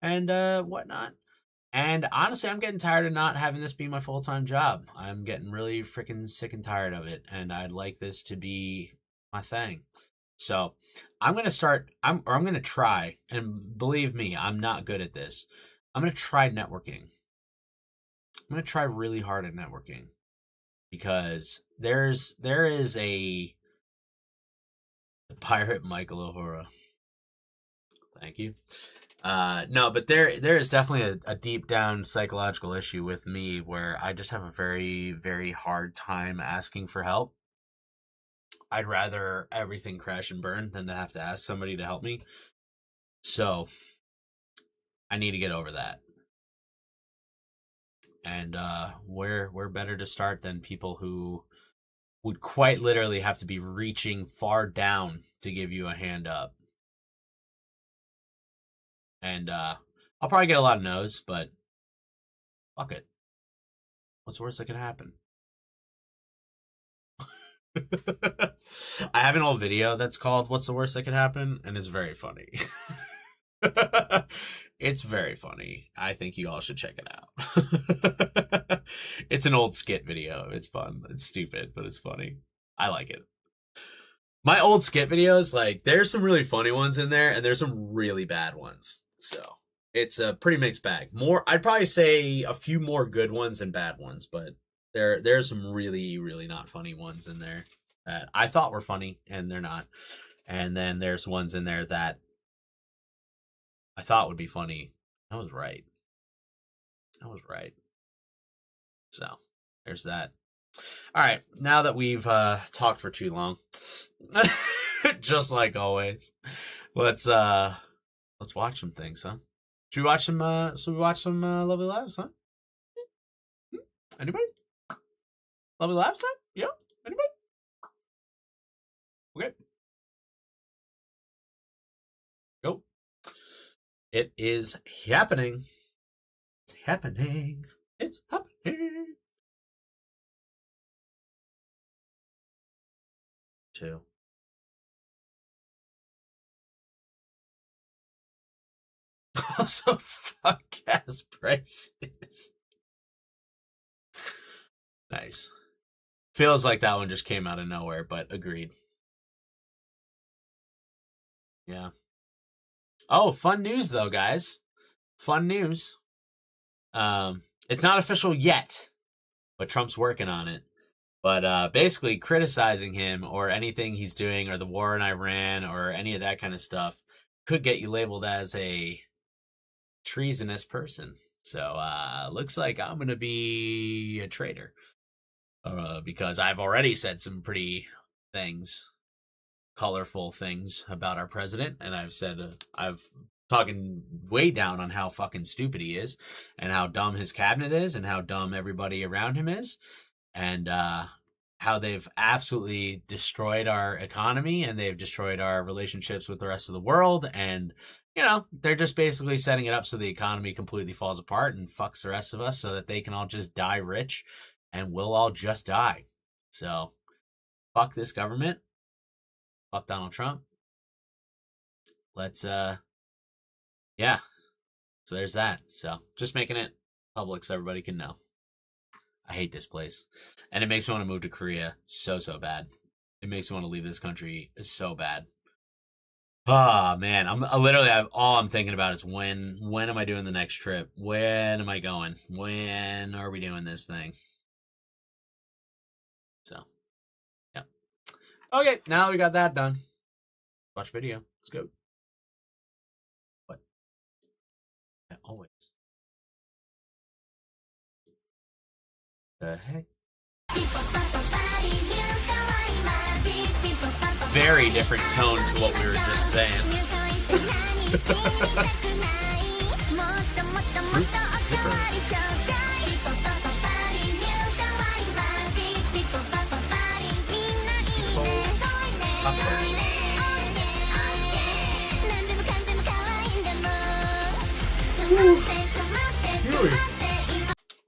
and whatnot. And honestly, I'm getting tired of not having this be my full time job. I'm getting really freaking sick and tired of it, and I'd like this to be my thing. So I'm gonna start. I'm gonna try, and believe me, I'm not good at this. I'm gonna try networking. I'm gonna try really hard at networking because there is a pirate Michael O'Hara. Thank you. No, but there is definitely a deep down psychological issue with me where I just have a very, very hard time asking for help. I'd rather everything crash and burn than to have to ask somebody to help me. So I need to get over that. And where better to start than people who would quite literally have to be reaching far down to give you a hand up. And I'll probably get a lot of no's, but fuck it. What's worse that could happen? I have an old video that's called "What's the Worst That Could Happen?" and it's very funny. It's very funny. I think you all should check it out. It's an old skit video. It's fun. It's stupid, but it's funny. I like it. My old skit videos, like, there's some really funny ones in there, and there's some really bad ones. So it's a pretty mixed bag. I'd probably say a few more good ones than bad ones, but there's some really, really not funny ones in there that I thought were funny, and they're not. And then there's ones in there that I thought would be funny. I was right. So there's that. All right, now that we've talked for too long, just like always, let's watch some things, huh? Should we watch some Lovely Lives, huh? Anybody? Lovely Lives time? Yeah. Anybody? Okay. Go. It is happening. It's happening. It's happening. 2. Also, fuck gas prices. Nice. Feels like that one just came out of nowhere, but agreed. Yeah. Oh, fun news though, guys. Fun news. It's not official yet, but Trump's working on it. But basically criticizing him or anything he's doing or the war in Iran or any of that kind of stuff could get you labeled as a treasonous person. So looks like I'm going to be a traitor because I've already said some pretty colorful things about our president. And I've said, I've talking way down on how fucking stupid he is and how dumb his cabinet is and how dumb everybody around him is. And how they've absolutely destroyed our economy and they've destroyed our relationships with the rest of the world. And, you know, they're just basically setting it up so the economy completely falls apart and fucks the rest of us so that they can all just die rich and we'll all just die. So, fuck this government. Fuck Donald Trump. Let's, yeah. So there's that. So, just making it public so everybody can know. I hate this place. And it makes me want to move to Korea so bad. It makes me want to leave this country so bad. Oh, man. All I'm thinking about is when am I doing the next trip? When am I going? When are we doing this thing? So, yeah. Okay, now we got that done. Watch video. Let's go. What? Yeah, always. The heck? Very different tone to what we were just saying. Fruit zipper.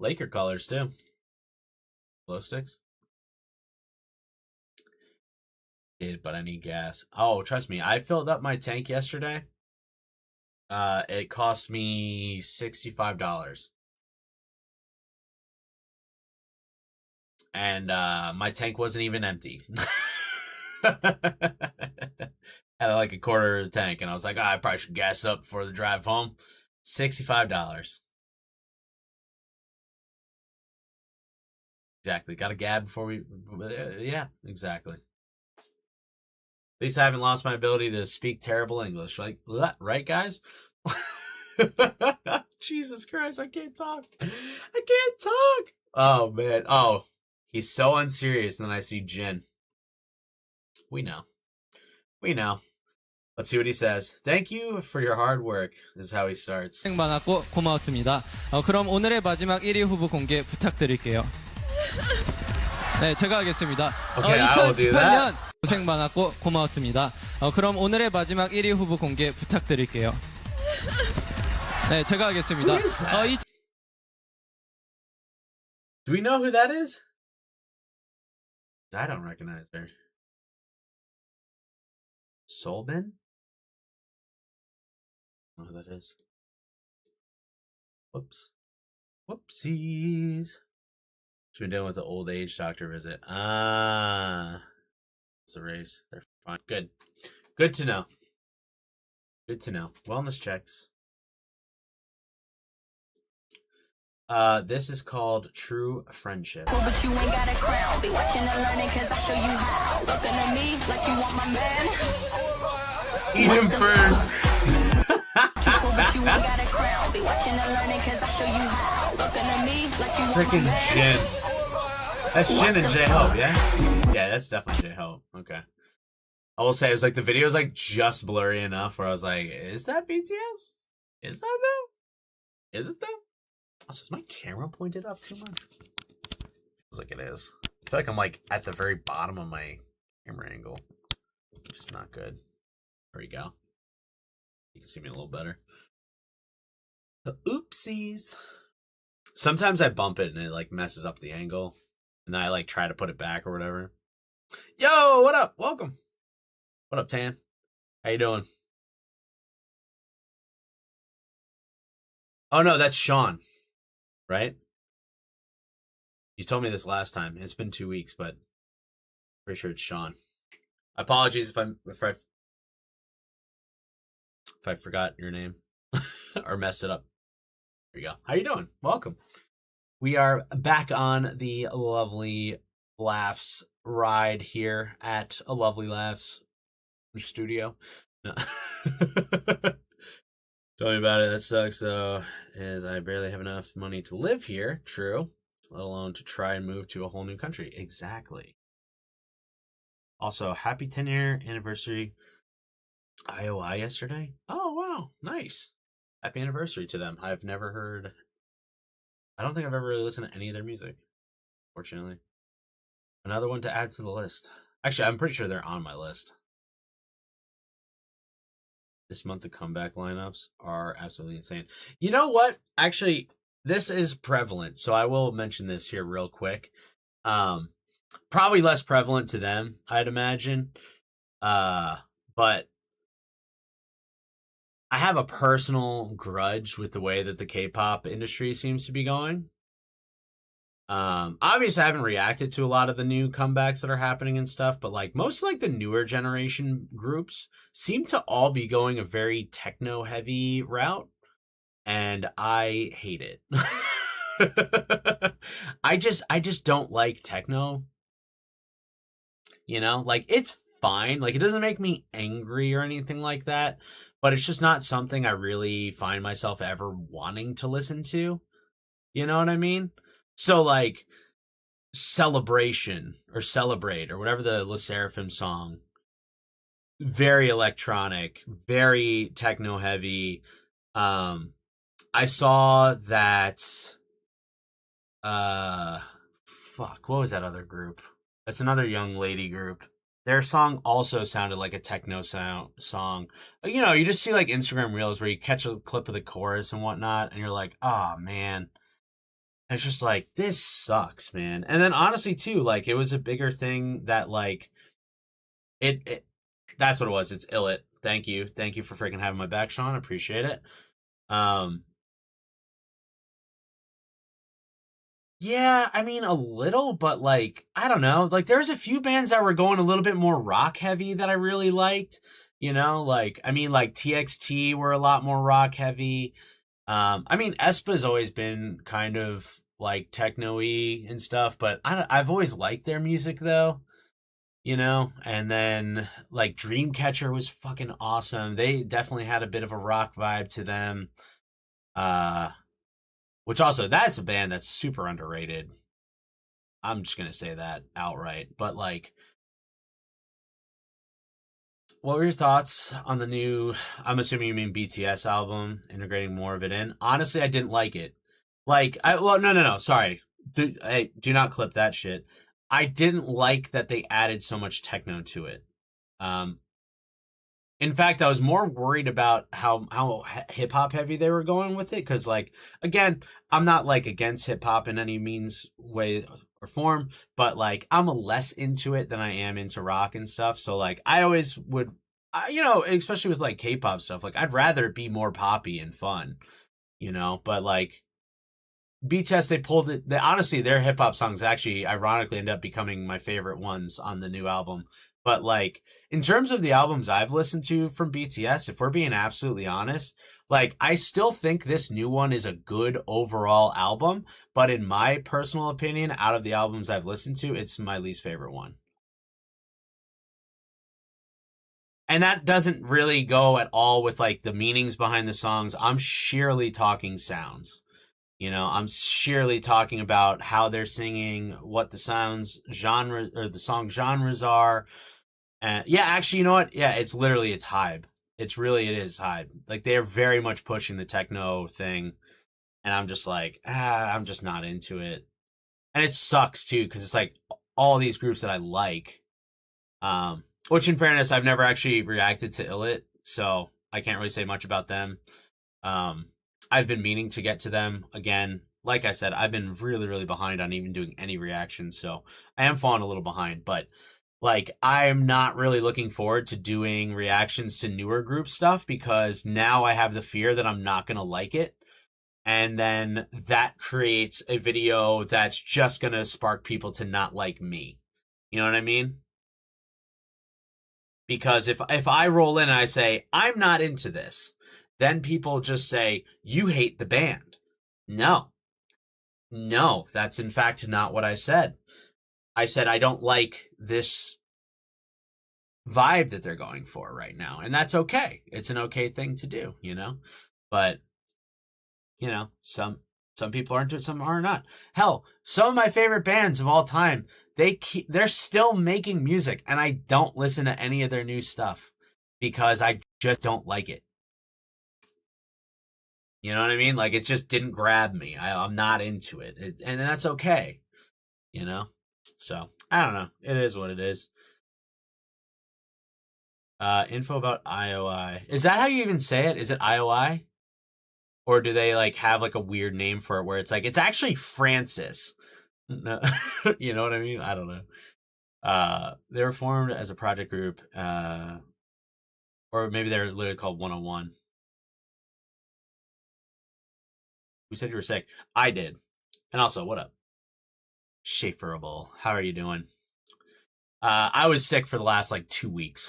Laker colors too. Glow sticks. But I need gas. Oh, trust me, I filled up my tank yesterday. It cost me $65. And my tank wasn't even empty. Had like a quarter of the tank, and I was like, I probably should gas up before the drive home. $65. Exactly. Got a gab before we... Yeah, exactly. At least I haven't lost my ability to speak terrible English. Like, right, guys? Jesus Christ, I can't talk. I can't talk. Oh, man. Oh, he's so unserious. And then I see Jin. We know. We know. Let's see what he says. Thank you for your hard work. This is how he starts. 고생 많았고 고마웠습니다. 그럼 오늘의 마지막 1위 후보 공개 부탁드릴게요. 네, 제가 하겠습니다. Okay, I will do that. 2018년 고생 많았고 고마웠습니다. 그럼 오늘의 마지막 1위 후보 공개 부탁드릴게요. 네, 제가 하겠습니다. Do we know who that is? I don't recognize her. Solbin? I don't know who that is. Whoops. Whoopsies. What you been doing with the old age doctor visit? It's a race. They're fine. Good. Good to know. Good to know. Wellness checks. This is called True Friendship. Cool, but you ain't got a crown. Be watching and learning, cause I show you how. Looking at me like you want my man. Eat him first. Cool, but you ain't got a crown. Be watching and learning, cause I show you how. Looking at me like you want my Freaking man. Jin. That's Jin and J-Hope, yeah? Yeah, that's definitely J-Hope. Okay. I will say, it was like the video was like just blurry enough where I was like, is that BTS? Is that though? Is it though? Also, is my camera pointed up too much? Feels like it is. I feel like I'm like at the very bottom of my camera angle, which is not good. There we go. You can see me a little better. Oopsies. Sometimes I bump it and it like messes up the angle, and then I like try to put it back or whatever. Yo, what up? Welcome. What up, Tan? How you doing? Oh no, that's Sean, right? You told me this last time. It's been 2 weeks, but pretty sure it's Sean. Apologies if I forgot your name or messed it up. There you go. How you doing? Welcome. We are back on the Lovely Laughs ride here at a Lovely Laughs studio. No. Tell me about it. That sucks though, as I barely have enough money to live here. True. Let alone to try and move to a whole new country. Exactly. Also, happy 10-year anniversary IOI yesterday. Oh, wow. Nice. Happy anniversary to them. I've never heard... I don't think I've ever really listened to any of their music, fortunately. Another one to add to the list. Actually, I'm pretty sure they're on my list. This month, the comeback lineups are absolutely insane. You know what? Actually, this is prevalent, so I will mention this here real quick. Probably less prevalent to them, I'd imagine. But I have a personal grudge with the way that the K-pop industry seems to be going. Obviously I haven't reacted to a lot of the new comebacks that are happening and stuff, but like most like the newer generation groups seem to all be going a very techno heavy route, and I hate it. I just don't like techno. You know, like it's fine. Like it doesn't make me angry or anything like that, but it's just not something I really find myself ever wanting to listen to. You know what I mean? So like Celebration or Celebrate or whatever the Le Sserafim song, very electronic, very techno heavy. I saw that fuck, what was that other group? That's another young lady group. Their song also sounded like a techno song. You know, you just see like Instagram reels where you catch a clip of the chorus and whatnot, and you're like, oh man. And it's just like, this sucks, man. And then honestly too, like it was a bigger thing that like it that's what it was. It's Illit. Thank you. Thank you for freaking having my back, Sean. I appreciate it. Yeah, I mean a little, but like I don't know. Like there's a few bands that were going a little bit more rock heavy that I really liked. You know, like I mean like TXT were a lot more rock heavy. I mean aespa's always been kind of like techno-y and stuff, but I've always liked their music though. You know, and then like Dreamcatcher was fucking awesome. They definitely had a bit of a rock vibe to them. Which also, that's a band that's super underrated. I'm just going to say that outright. But, like, what were your thoughts on the new, I'm assuming you mean BTS album, integrating more of it in? Honestly, I didn't like it. Like, no, sorry. Do not clip that shit. I didn't like that they added so much techno to it. In fact, I was more worried about how hip hop heavy they were going with it. Because, like, again, I'm not like against hip hop in any means, way, or form, but like I'm less into it than I am into rock and stuff. So, like, you know, especially with like K-pop stuff, like I'd rather it be more poppy and fun, you know. But like BTS, they pulled it. Honestly, their hip hop songs actually, ironically, end up becoming my favorite ones on the new album. But like in terms of the albums I've listened to from BTS, if we're being absolutely honest, like I still think this new one is a good overall album. But in my personal opinion, out of the albums I've listened to, it's my least favorite one. And that doesn't really go at all with like the meanings behind the songs. I'm sheerly talking sounds. You know, I'm sheerly talking about how they're singing, what the sounds genre or the song genres are. And yeah, actually, you know what? Yeah, it's hype. It is hype. Like they're very much pushing the techno thing, and I'm just like, I'm just not into it. And it sucks too because it's like all these groups that I like. Which in fairness, I've never actually reacted to Illit, so I can't really say much about them. Um, I've been meaning to get to them again. Like I said, I've been really, really behind on even doing any reactions, so I am falling a little behind. But like, I am not really looking forward to doing reactions to newer group stuff because now I have the fear that I'm not gonna like it, and then that creates a video that's just gonna spark people to not like me. You know what I mean? Because if I roll in and I say I'm not into this, then people just say you hate the band. No, no, that's in fact not what I said. I said I don't like this vibe that they're going for right now, and that's okay. It's an okay thing to do, you know. But you know, some people are into it, some are not. Hell, some of my favorite bands of all time, they're still making music, and I don't listen to any of their new stuff because I just don't like it. You know what I mean? Like it just didn't grab me. I'm not into it, and that's okay. You know. So I don't know. It is what it is. Info about IOI. Is that how you even say it? Is it IOI? Or do they like have like a weird name for it where it's like it's actually Francis? No, you know what I mean? I don't know. They were formed as a project group, or maybe they're literally called 101. Who said you were sick? I did. And also, what up? Schaeferable. How are you doing? I was sick for the last like 2 weeks.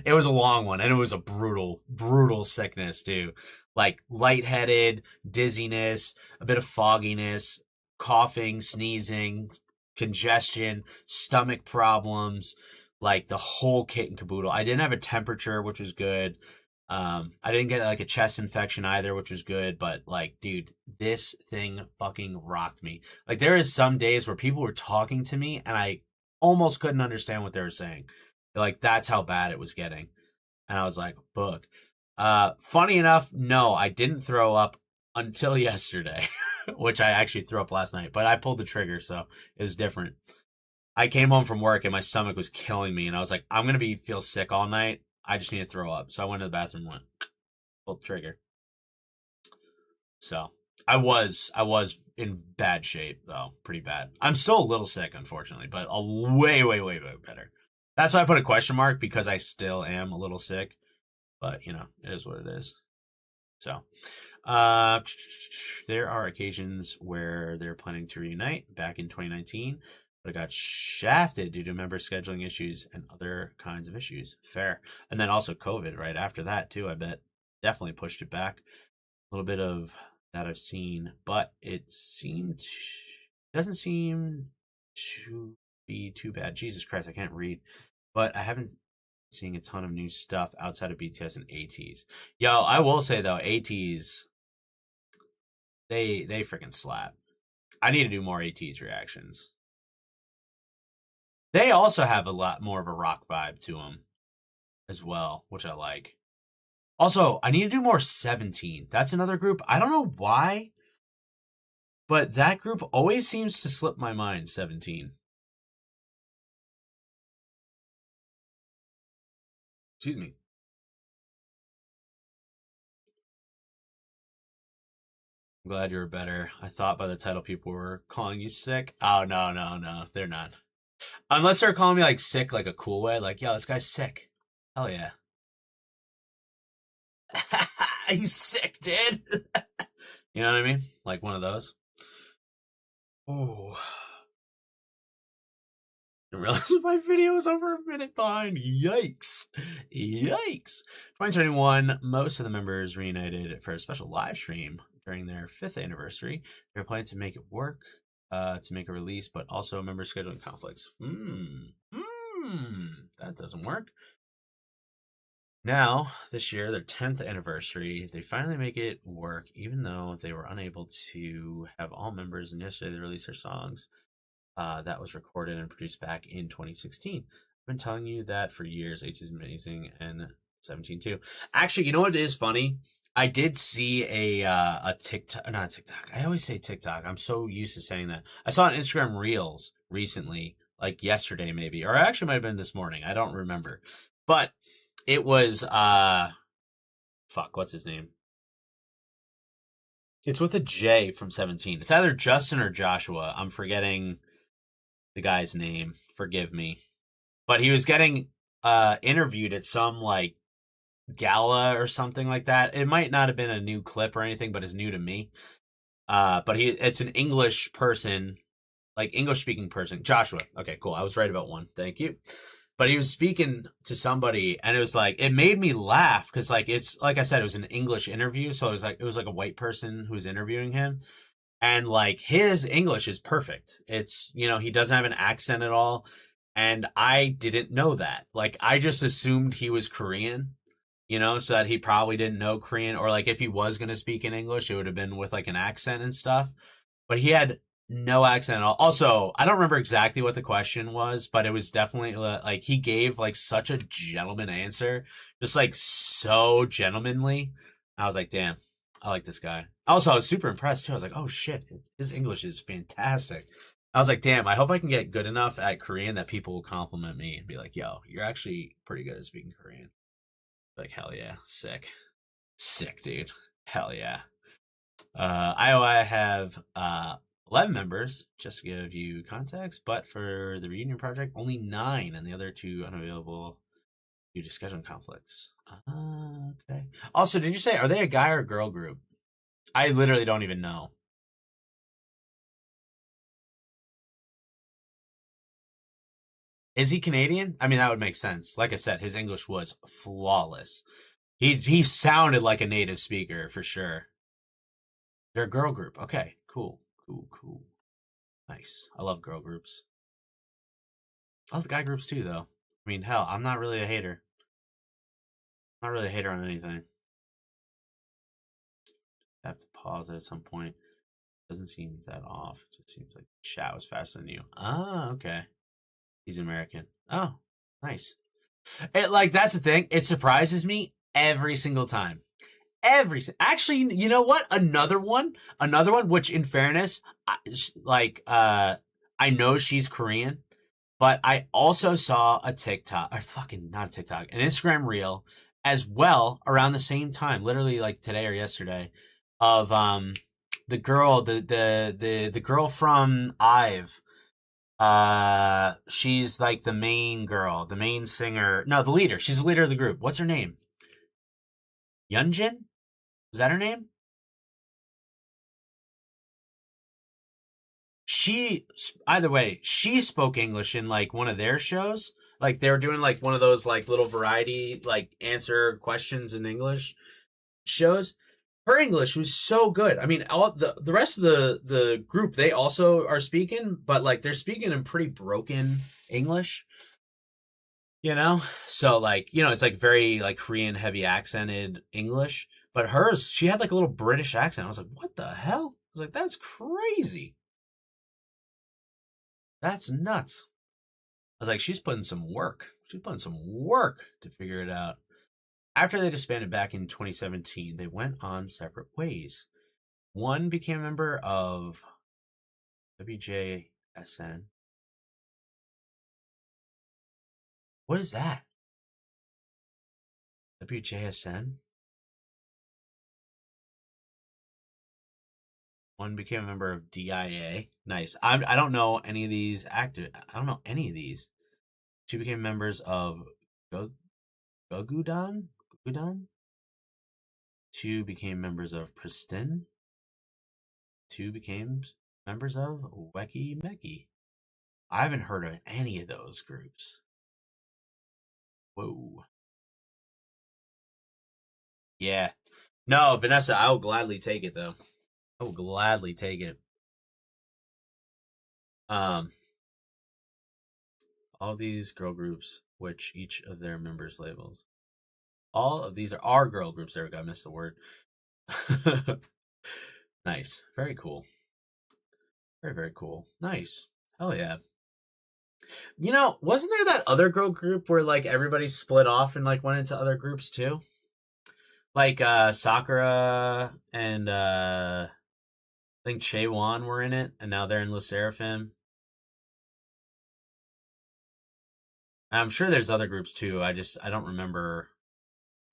It was a long one, and it was a brutal, brutal sickness too. Like lightheaded, dizziness, a bit of fogginess, coughing, sneezing, congestion, stomach problems, like the whole kit and caboodle. I didn't have a temperature, which was good. I didn't get like a chest infection either, which was good. But like, dude, this thing fucking rocked me. Like, there is some days where people were talking to me, and I almost couldn't understand what they were saying. Like, that's how bad it was getting. And I was like, book. Funny enough, no, I didn't throw up until yesterday, which I actually threw up last night, but I pulled the trigger, so it was different. I came home from work and my stomach was killing me, and I was like, I'm gonna feel sick all night. I just need to throw up. So I went to the bathroom, went, pulled the trigger. So I was in bad shape though, pretty bad. I'm still a little sick, unfortunately, but a way, way, way, way better. That's why I put a question mark, because I still am a little sick. But, you know, it is what it is. So, there are occasions where they're planning to reunite back in 2019, but it got shafted due to member scheduling issues and other kinds of issues. Fair. And then also COVID right after that, too, I bet. Definitely pushed it back. A little bit of that I've seen, but it doesn't seem to be too bad. Jesus Christ, I can't read. But I haven't seeing a ton of new stuff outside of BTS and ATs. Yo, I will say though, ATs, they freaking slap. I need to do more ATs reactions. They also have a lot more of a rock vibe to them as well, which I like. Also, I need to do more 17. That's another group. I don't know why, but that group always seems to slip my mind, 17. Excuse me. I'm glad you're better. I thought by the title people were calling you sick. Oh, no, no, no. They're not. Unless they're calling me like sick, like a cool way. Like, yo, this guy's sick. Hell yeah. He's sick, dude. You know what I mean? Like one of those. Ooh. I realized my video was over a minute behind. Yikes. Yikes. 2021, most of the members reunited for a special live stream during their 5th anniversary. They're planning to make it work to make a release, but also member scheduling conflicts. That doesn't work. Now, this year, their 10th anniversary, they finally make it work, even though they were unable to have all members, and yesterday they released their songs. That was recorded and produced back in 2016. I've been telling you that for years. H is amazing and 17 too. Actually, you know what is funny? I did see a TikTok, not TikTok. I always say TikTok. I'm so used to saying that. I saw an Instagram Reels recently, like yesterday maybe, or actually might have been this morning. I don't remember, but it was fuck, what's his name? It's with a J from 17. It's either Justin or Joshua. I'm forgetting the guy's name. Forgive me. But he was getting interviewed at some like gala or something like that. It might not have been a new clip or anything, but it's new to me. But it's an English person, like English speaking person. Joshua. Okay, cool. I was right about one. Thank you. But he was speaking to somebody, and it was like it made me laugh because, like, it's like I said, it was an English interview, so it was like a white person who was interviewing him, and like his English is perfect. It's he doesn't have an accent at all, and I didn't know that. Like, I just assumed he was Korean, so that he probably didn't know Korean, or like if he was gonna speak in English, it would have been with like an accent and stuff. But he had no accent at all. Also, I don't remember exactly what the question was, but it was definitely like he gave like such a gentleman answer, just like so gentlemanly. I was like, damn, I like this guy. Also, I was super impressed too. I was like, oh shit, his English is fantastic. I was like, damn, I hope I can get good enough at Korean that people will compliment me and be like, yo, you're actually pretty good at speaking Korean. Like, hell yeah, sick. Sick, dude. Hell yeah. I have 11 members, just to give you context, but for the reunion project, only 9, and the other 2 unavailable due to scheduling conflicts. Okay. Also, did you say, are they a guy or a girl group? I literally don't even know. Is he Canadian? I mean, that would make sense. Like I said, his English was flawless. He sounded like a native speaker for sure. They're a girl group. Okay, cool. Cool. Nice. I love girl groups. I love the guy groups too, though. I mean, hell, I'm not really a hater. Not really a hater on anything. I have to pause it at some point. Doesn't seem that off. It just seems like the chat was faster than you. Ah, okay. He's American. Oh, nice. That's the thing. It surprises me every single time. Actually, you know what? Another one, which in fairness, I know she's Korean, but I also saw a TikTok, or fucking not a TikTok, an Instagram reel as well around the same time, literally like today or yesterday, of the girl, the girl from IVE. She's like the main girl, the main singer. No, the leader. She's the leader of the group. What's her name? Yunjin? Was that her name? Either way, she spoke English in like one of their shows. Like they were doing like one of those like little variety like answer questions in English shows. Her English was so good. I mean, all the rest of the group, they also are speaking, but like they're speaking in pretty broken English. So like it's like very like Korean heavy accented English, but hers, she had like a little British accent. I was like, what the hell? I was like, that's crazy. That's nuts. I was like, she's putting some work. She's putting some work to figure it out. After they disbanded back in 2017, they went on separate ways. One became a member of WJSN. What is that? WJSN? One became a member of DIA. Nice. I don't know any of these active. I don't know any of these. Two became members of Gugudan. Gugudan. 2 became members of Pristin. 2 became members of Weki Meki. I haven't heard of any of those groups. Whoa. Yeah. No, Vanessa, I will gladly take it though. I will gladly take it. All these girl groups, which each of their members labels. All of these are our girl groups. There we go. I missed the word. Nice. Very cool. Very, very cool. Nice. Hell yeah. You know, wasn't there that other girl group where like everybody split off and like went into other groups too? Like Sakura and I think Chaewon were in it, and now they're in Le Seraphim. I'm sure there's other groups too. I don't remember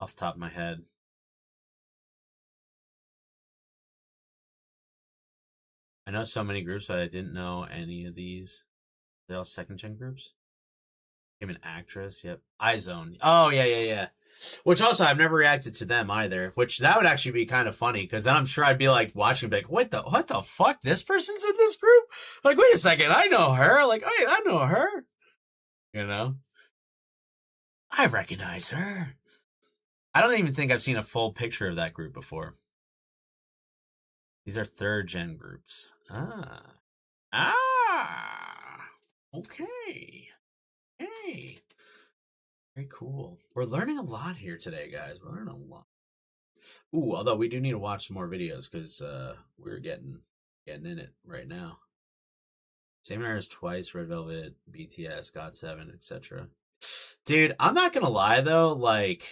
off the top of my head. I know so many groups, but I didn't know any of these. They're all second gen groups. Became an actress. Yep. iZone. Oh yeah. Which also I've never reacted to them either. Which that would actually be kind of funny because then I'm sure I'd be like watching, like, what the fuck? This person's in this group? Like, wait a second, I know her. Like, wait, I know her. You know, I recognize her. I don't even think I've seen a full picture of that group before. These are third gen groups. Okay. Hey. Very cool. We're learning a lot here today, guys. We're learning a lot. Ooh, although we do need to watch some more videos because we're getting in it right now. Same era as Twice, Red Velvet, BTS, GOT7, etc. Dude, I'm not gonna lie though, like,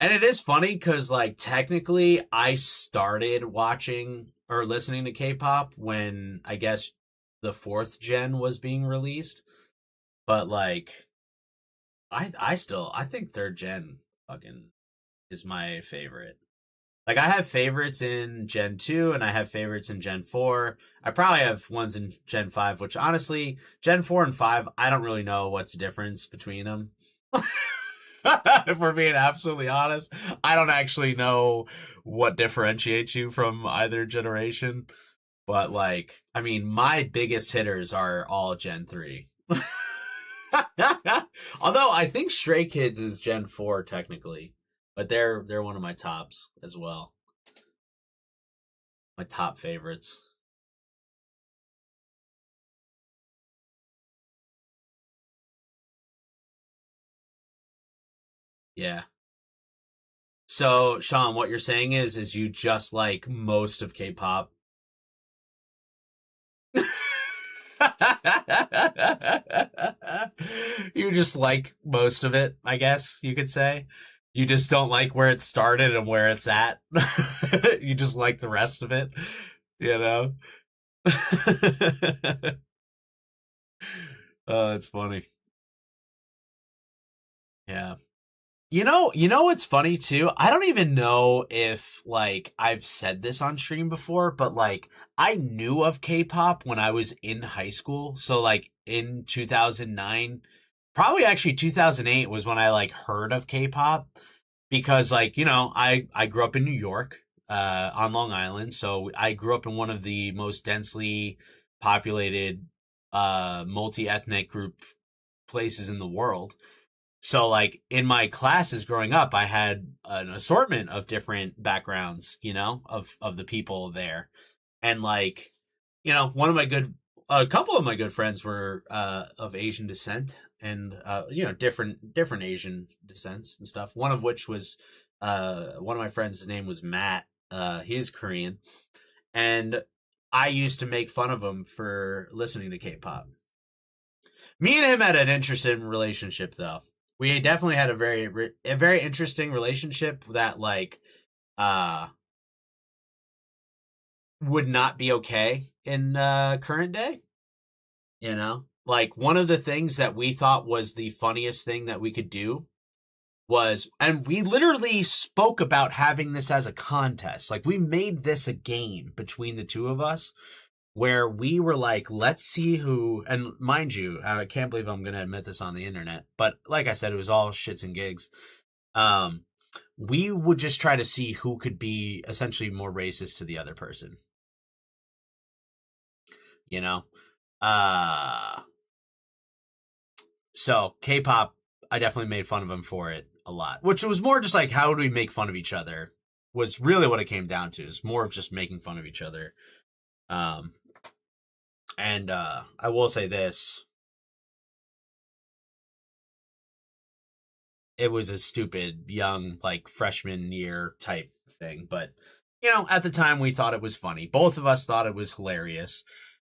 and it is funny because like technically I started watching or listening to K-pop when I guess the 4th gen was being released. But like I think 3rd gen fucking is my favorite. Like I have favorites in Gen 2 and I have favorites in Gen 4. I probably have ones in Gen 5, which honestly, Gen 4 and 5, I don't really know what's the difference between them. If we're being absolutely honest, I don't actually know what differentiates you from either generation. But like, I mean, my biggest hitters are all Gen 3. Although I think Stray Kids is Gen 4 technically, but they're one of my tops as well. My top favorites. Yeah. So, Sean, what you're saying is you just like most of K-pop. You just like most of it, I guess you could say. You just don't like where it started and where it's at. You just like the rest of it, you know? Oh, that's funny. Yeah. You know what's funny too? I don't even know if like I've said this on stream before, but like I knew of K-pop when I was in high school. So like in 2009, probably actually 2008 was when I like heard of K-pop because like, you know, I grew up in New York, on Long Island. So I grew up in one of the most densely populated multi-ethnic group places in the world. So like in my classes growing up, I had an assortment of different backgrounds, you know, of the people there. And like, you know, a couple of my good friends were of Asian descent and you know, different Asian descents and stuff. One of which was one of my friends, his name was Matt. He's Korean. And I used to make fun of him for listening to K-pop. Me and him had an interesting relationship though. We definitely had a very interesting relationship that like would not be okay in current day. You know, like one of the things that we thought was the funniest thing that we could do was, and we literally spoke about having this as a contest. Like we made this a game between the two of us where we were like, let's see who, and mind you, I can't believe I'm going to admit this on the internet, but like I said, it was all shits and gigs. We would just try to see who could be essentially more racist to the other person. You know? So K-pop, I definitely made fun of him for it a lot, which was more just like, how do we make fun of each other was really what it came down to. It's more of just making fun of each other. And I will say this. It was a stupid, young, like, freshman year type thing. But, you know, at the time, we thought it was funny. Both of us thought it was hilarious.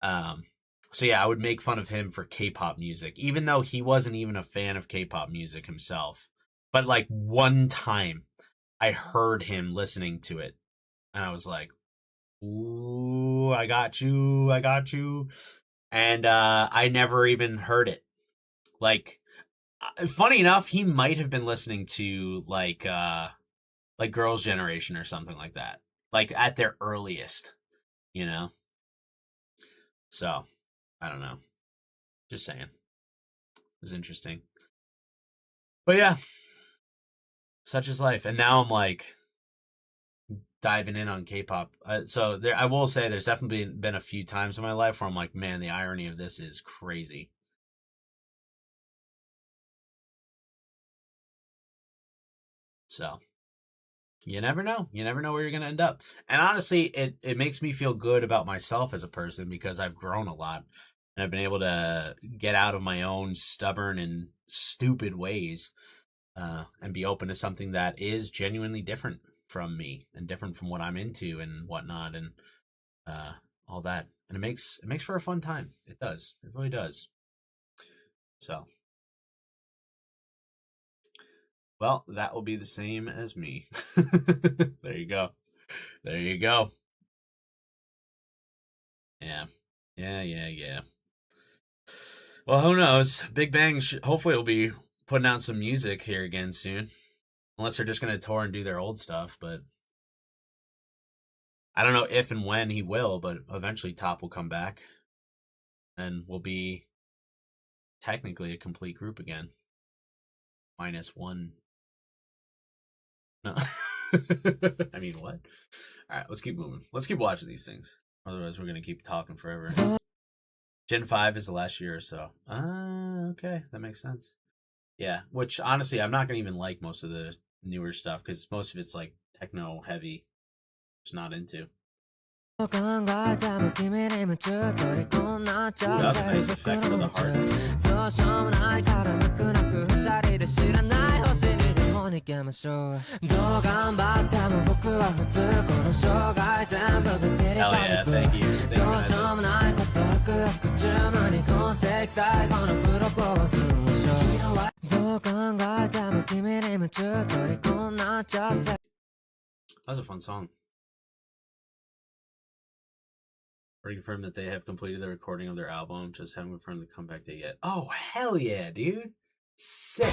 So, yeah, I would make fun of him for K-pop music, even though he wasn't even a fan of K-pop music himself. But, like, one time, I heard him listening to it. And I was like, ooh, I got you. I got you. And I never even heard it. Like, funny enough, he might have been listening to like Girls' Generation or something like that, like at their earliest, you know. So I don't know. Just saying, it was interesting. But yeah, such is life. And now I'm like diving in on K-pop. So there, I will say, there's definitely been a few times in my life where I'm like, man, the irony of this is crazy. So you never know. You never know where you're going to end up. And honestly, it makes me feel good about myself as a person because I've grown a lot and I've been able to get out of my own stubborn and stupid ways and be open to something that is genuinely different from me and different from what I'm into and whatnot and all that. And it makes for a fun time. It does. It really does. So. Well, that will be the same as me. There you go. There you go. Yeah. Yeah. Well, who knows? Big Bang, hopefully, will be putting out some music here again soon. Unless they're just going to tour and do their old stuff. But I don't know if and when he will, but eventually Top will come back. And we'll be technically a complete group again. Minus one. No. I mean, what? All right, let's keep moving. Let's keep watching these things. Otherwise, we're going to keep talking forever. Gen 5 is the last year or so. Okay. That makes sense. Yeah, which, honestly, I'm not going to even like most of the newer stuff because most of it's, like, techno heavy. Just not into. Ooh, that was a nice effect for the hearts. Hell yeah, thank you. That was a fun song. Already confirmed that they have completed the recording of their album, just haven't confirmed the comeback date yet. Oh, hell yeah, dude. Sick.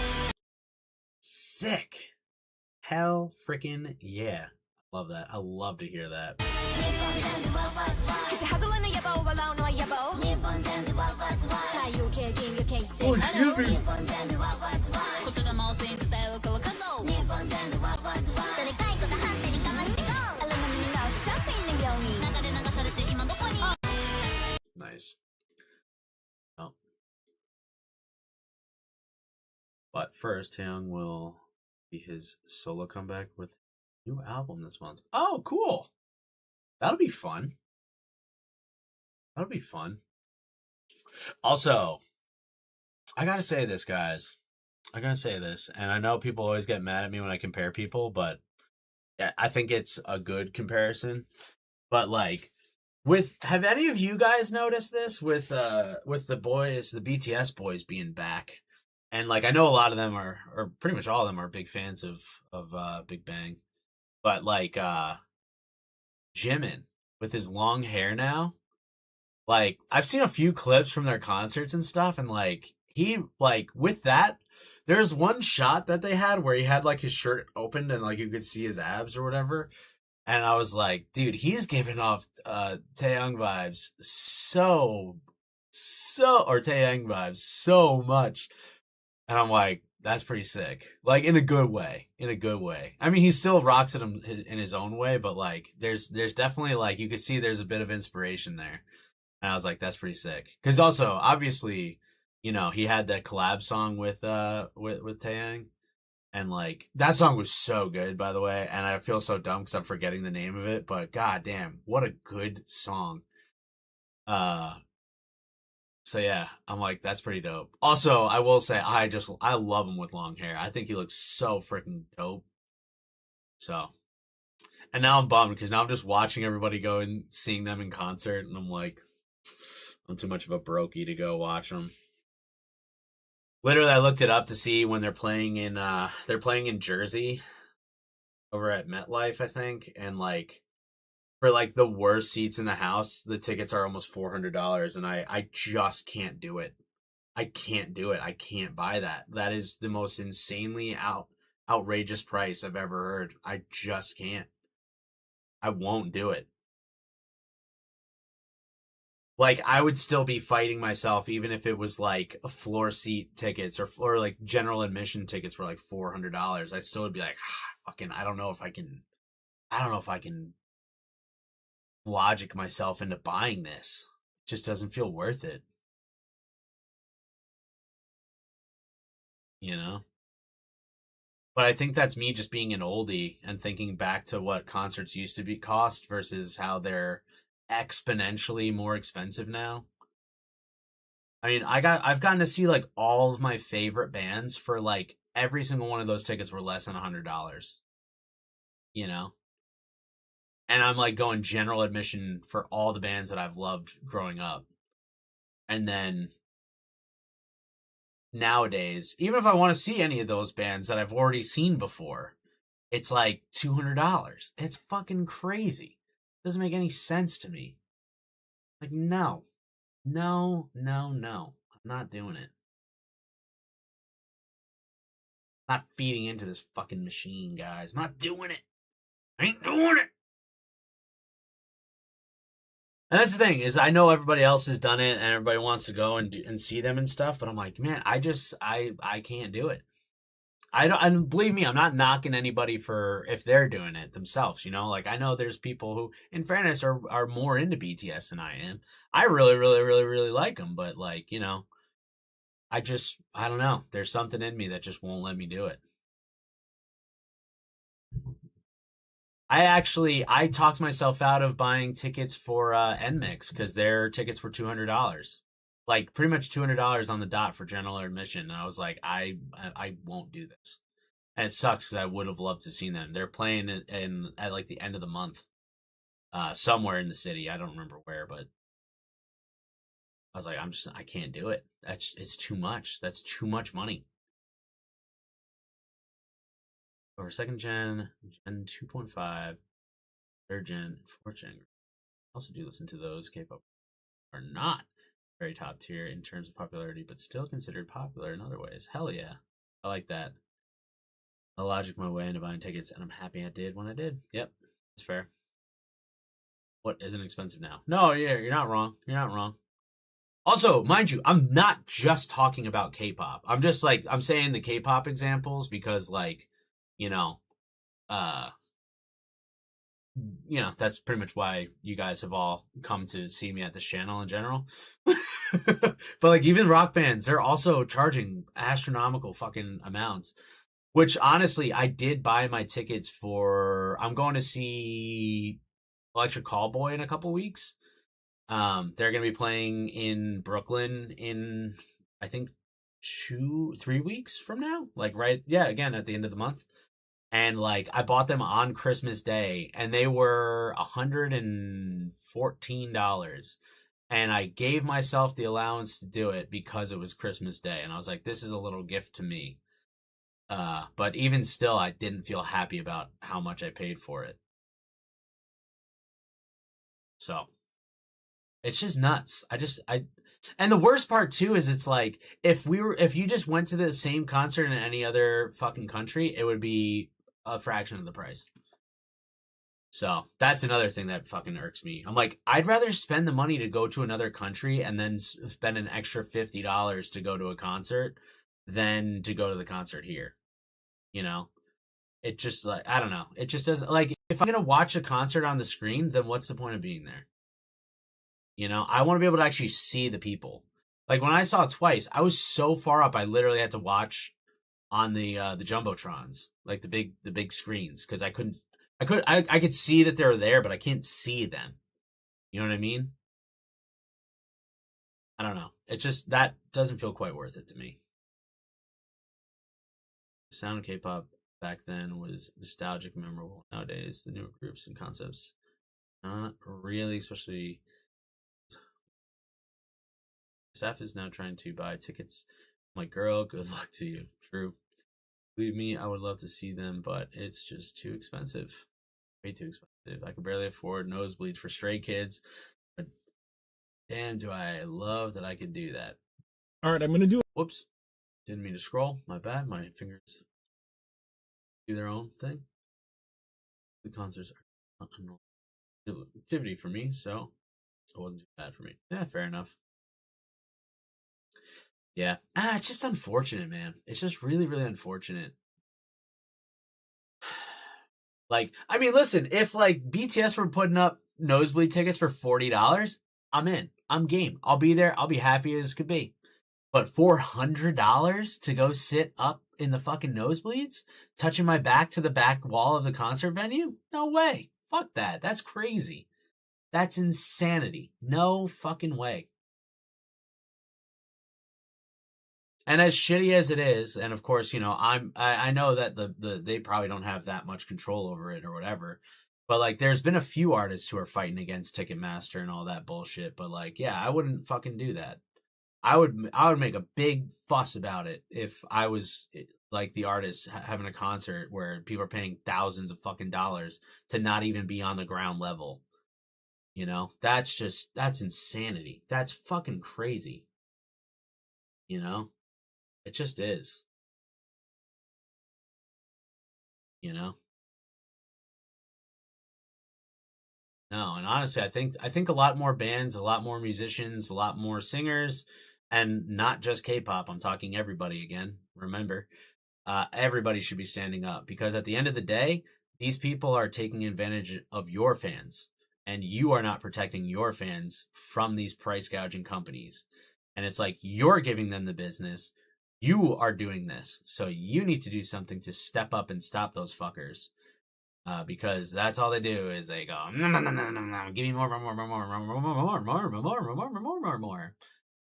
Sick. Hell freaking yeah. Love that. I love to hear that. Oh, excuse me. Nice. Oh. But first, Taeyong will be his solo comeback with a new album this month. Oh, cool. That'll be fun. That'll be fun. Also, I gotta say this, guys. I gotta say this. And I know people always get mad at me when I compare people, but yeah, I think it's a good comparison. But, like, have any of you guys noticed this with the boys, the BTS boys being back? And, like, I know a lot of them are, or pretty much all of them are big fans of Big Bang. But, like, Jimin with his long hair now, like, I've seen a few clips from their concerts and stuff, and, like, he, like, with that, there's one shot that they had where he had, like, his shirt opened and, like, you could see his abs or whatever. And I was like, dude, he's giving off Taeyang vibes or Taeyang vibes so much. And I'm like, that's pretty sick. Like, in a good way. In a good way. I mean, he still rocks it in his own way, but like, there's definitely like, you can see there's a bit of inspiration there. And I was like, that's pretty sick. Because also, obviously, you know, he had that collab song with Taeyang. And like, that song was so good, by the way. And I feel so dumb because I'm forgetting the name of it. But goddamn, what a good song. So yeah, I'm like, that's pretty dope. Also, I will say, I love him with long hair. I think he looks so freaking dope. So, and now I'm bummed because now I'm just watching everybody go and seeing them in concert, and I'm like, I'm too much of a brokey to go watch them. Literally, I looked it up to see when they're playing in Jersey over at MetLife, I think, and like for like the worst seats in the house, the tickets are almost $400, and I just can't do it. I can't do it. I can't buy that. That is the most insanely outrageous price I've ever heard. I just can't. I won't do it. Like, I would still be fighting myself even if it was like a floor seat tickets or like general admission tickets were like $400. I still would be like, fucking, I don't know if I can logic myself into buying this. It just doesn't feel worth it. You know? But I think that's me just being an oldie and thinking back to what concerts used to be cost versus how they're exponentially more expensive now. I mean, I've gotten to see like all of my favorite bands for like every single one of those tickets were less than $100. You know? And I'm like going general admission for all the bands that I've loved growing up. And then nowadays, even if I want to see any of those bands that I've already seen before, it's like $200. It's fucking crazy. Doesn't make any sense to me. Like, no. No. I'm not doing it. I'm not feeding into this fucking machine, guys. I'm not doing it. I ain't doing it. And that's the thing, is I know everybody else has done it and everybody wants to go and see them and stuff, but I'm like, man, I can't do it. I don't, and believe me, I'm not knocking anybody for if they're doing it themselves, you know? Like, I know there's people who, in fairness, are more into BTS than I am. I really like them, but like, you know, I don't know. There's something in me that just won't let me do it. I talked myself out of buying tickets for NMIX because their tickets were $200, like pretty much $200 on the dot for general admission. And I was like, I won't do this, and it sucks because I would have loved to see them. They're playing at like the end of the month, somewhere in the city. I don't remember where, but I was like, I can't do it. It's too much. That's too much money. Over second gen 2.5, third gen, fourth gen. Also do listen to those. K-pop are not very top tier in terms of popularity, but still considered popular in other ways. Hell yeah. I like that. I logic my way into buying tickets, and I'm happy I did when I did. Yep, it's fair. What isn't expensive now? No, yeah, you're not wrong. You're not wrong. Also, mind you, I'm not just talking about K-pop. I'm just like, I'm saying the K-pop examples because, like, you know, that's pretty much why you guys have all come to see me at this channel in general. But like, even rock bands, they're also charging astronomical fucking amounts, which honestly, I did buy my tickets for. I'm going to see Electric Callboy in a couple weeks. They're going to be playing in Brooklyn in, I think, 2-3 weeks from now. Like, right. Yeah. Again, at the end of the month. And like, I bought them on Christmas Day and they were $114. And I gave myself the allowance to do it because it was Christmas Day. And I was like, this is a little gift to me. But even still, I didn't feel happy about how much I paid for it. So it's just nuts. And the worst part too is it's like, if you just went to the same concert in any other fucking country, it would be a fraction of the price. So that's another thing that fucking irks me. I'm like, I'd rather spend the money to go to another country and then spend an extra $50 to go to a concert than to go to the concert here. You know, it just like, I don't know. It just doesn't, like, if I'm going to watch a concert on the screen, then what's the point of being there? You know, I want to be able to actually see the people. Like when I saw Twice, I was so far up, I literally had to watch on the jumbotrons, like the big screens, because I could see that they were there, but I can't see them. You know what I mean? I don't know. It just, that doesn't feel quite worth it to me. The sound of K-pop back then was nostalgic and memorable. Nowadays, the newer groups and concepts, not really, especially. Staff is now trying to buy tickets. I'm like, girl, good luck to you. True. Believe me, I would love to see them, but it's just too expensive. Way too expensive. I can barely afford nosebleeds for Stray Kids, but damn, do I love that I can do that. All right, I'm going to do it. Whoops. Didn't mean to scroll. My bad. My fingers do their own thing. The concerts are not a normal activity for me, so it wasn't too bad for me. Yeah, fair enough. Yeah. It's just unfortunate, man. It's just really, really unfortunate. Like, I mean, listen, if like BTS were putting up nosebleed tickets for $40, I'm in. I'm game. I'll be there. I'll be happy as could be. But $400 to go sit up in the fucking nosebleeds, touching my back to the back wall of the concert venue? No way. Fuck that. That's crazy. That's insanity. No fucking way. And as shitty as it is, and of course, you know, I know that they probably don't have that much control over it or whatever, but like, there's been a few artists who are fighting against Ticketmaster and all that bullshit. But like, yeah, I wouldn't fucking do that. I would make a big fuss about it if I was like the artist having a concert where people are paying thousands of fucking dollars to not even be on the ground level. You know, that's insanity. That's fucking crazy. You know? It just is. You know? No, and honestly, I think a lot more bands, a lot more musicians, a lot more singers, and not just K-pop. I'm talking everybody again. Remember, everybody should be standing up, because at the end of the day, these people are taking advantage of your fans, and you are not protecting your fans from these price gouging companies. And it's like, you're giving them the business. You are doing this, so you need to do something to step up and stop those fuckers, because that's all they do is they go, no, no, no, no, no, no, give me more,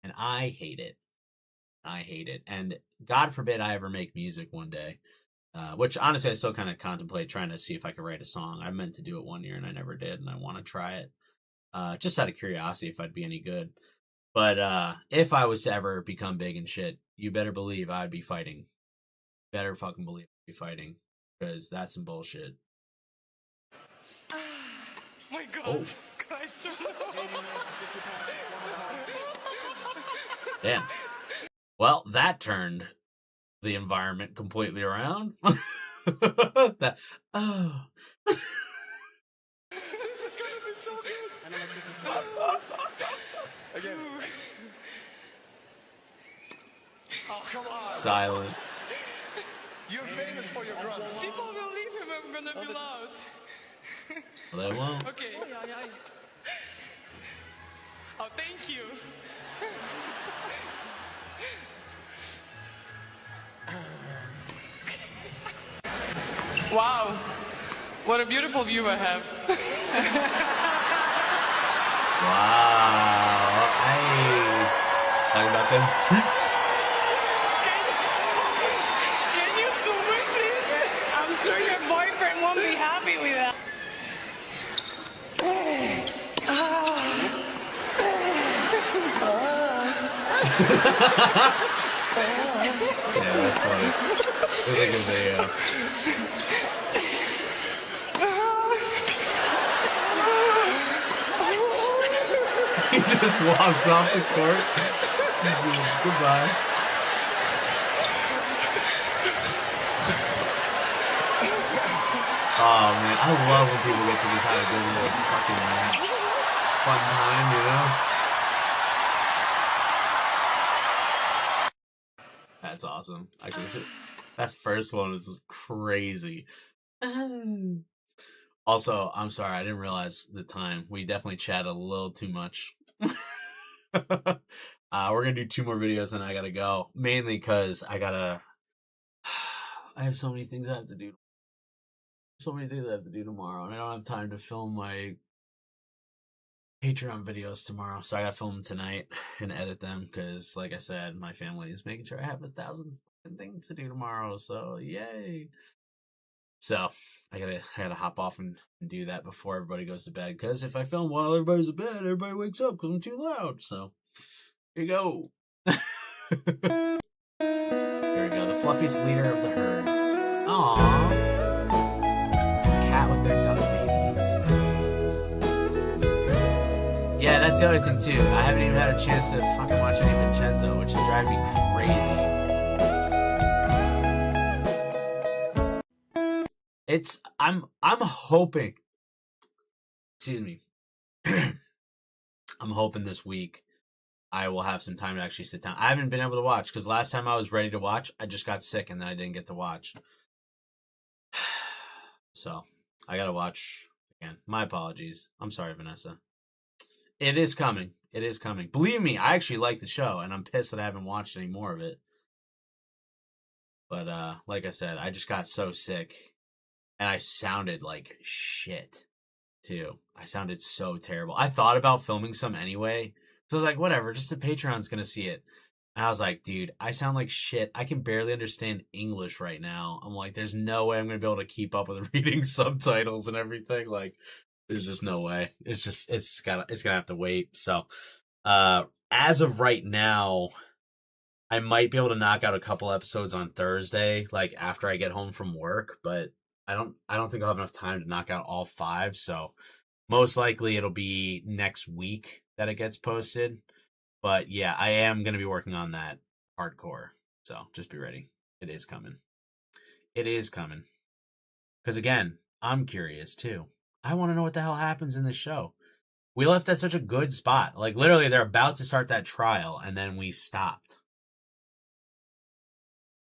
and I hate it. I hate it, and God forbid I ever make music one day, which honestly I still kind of contemplate trying to see if I could write a song. I meant to do it one year and I never did, and I want to try it, just out of curiosity if I'd be any good. But if I was to ever become big and shit, you better believe I'd be fighting. Better fucking believe I'd be fighting, because that's some bullshit. My God. Oh. Christ. Damn. Well, that turned the environment completely around. That, oh. This is gonna be so good. Again. Oh, come on. Silent. You're famous for your grunts. People will leave him. I'm gonna be loud. Well, they won't. Okay. Oh, thank you. Wow. What a beautiful view I have. Wow. Hey. Talking about them treats. Can you zoom in, please? I'm sure your boyfriend won't be happy with that. Yeah, that's funny. It was a good video. He just walks off the court. Goodbye. Oh man, I love when people get to just have a good little fucking fun time, you know? That's awesome. That first one was crazy. Also, I'm sorry, I didn't realize the time. We definitely chatted a little too much. We're gonna do 2 more videos and I gotta go. Mainly because I have so many things I have to do. So many things I have to do tomorrow, and I don't have time to film my Patreon videos tomorrow. So I gotta film them tonight and edit them because, like I said, my family is making sure I have 1,000 things to do tomorrow. So yay! So I gotta hop off and do that before everybody goes to bed. Because if I film while everybody's in bed, everybody wakes up because I'm too loud. So here you go. Here we go. The fluffiest leader of the herd. Aww. Cat with their duck babies. Yeah, that's the other thing too. I haven't even had a chance to fucking watch any Vincenzo, which is driving me crazy. I'm hoping. Excuse me. I'm hoping this week I will have some time to actually sit down. I haven't been able to watch because last time I was ready to watch, I just got sick and then I didn't get to watch. So I gotta watch again. My apologies. I'm sorry, Vanessa. It is coming. It is coming. Believe me, I actually like the show, and I'm pissed that I haven't watched any more of it. But like I said, I just got so sick, and I sounded like shit too. I sounded so terrible. I thought about filming some anyway, so I was like, whatever, just the Patreon's gonna see it. And I was like, dude, I sound like shit. I can barely understand English right now. I'm like, there's no way I'm gonna be able to keep up with reading subtitles and everything. Like, there's just no way. It's gonna have to wait. So, as of right now, I might be able to knock out a couple episodes on Thursday, like after I get home from work. But I don't think I'll have enough time to knock out all 5. So most likely it'll be next week that it gets posted. But yeah, I am going to be working on that hardcore. So just be ready. It is coming. It is coming. Because again, I'm curious too. I want to know what the hell happens in this show. We left at such a good spot. Like literally, they're about to start that trial, and then we stopped.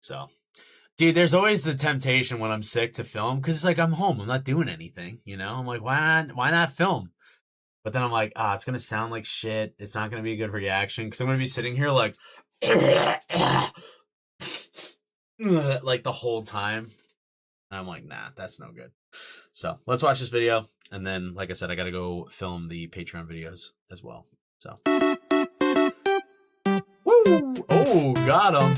So, dude, there's always the temptation when I'm sick to film because it's like I'm home. I'm not doing anything. You know, I'm like, why not film? But then I'm like, it's gonna sound like shit. It's not gonna be a good reaction because I'm gonna be sitting here like, like the whole time. And I'm like, nah, that's no good. So let's watch this video, and then, like I said, I gotta go film the Patreon videos as well. So, woo! Oh, got him.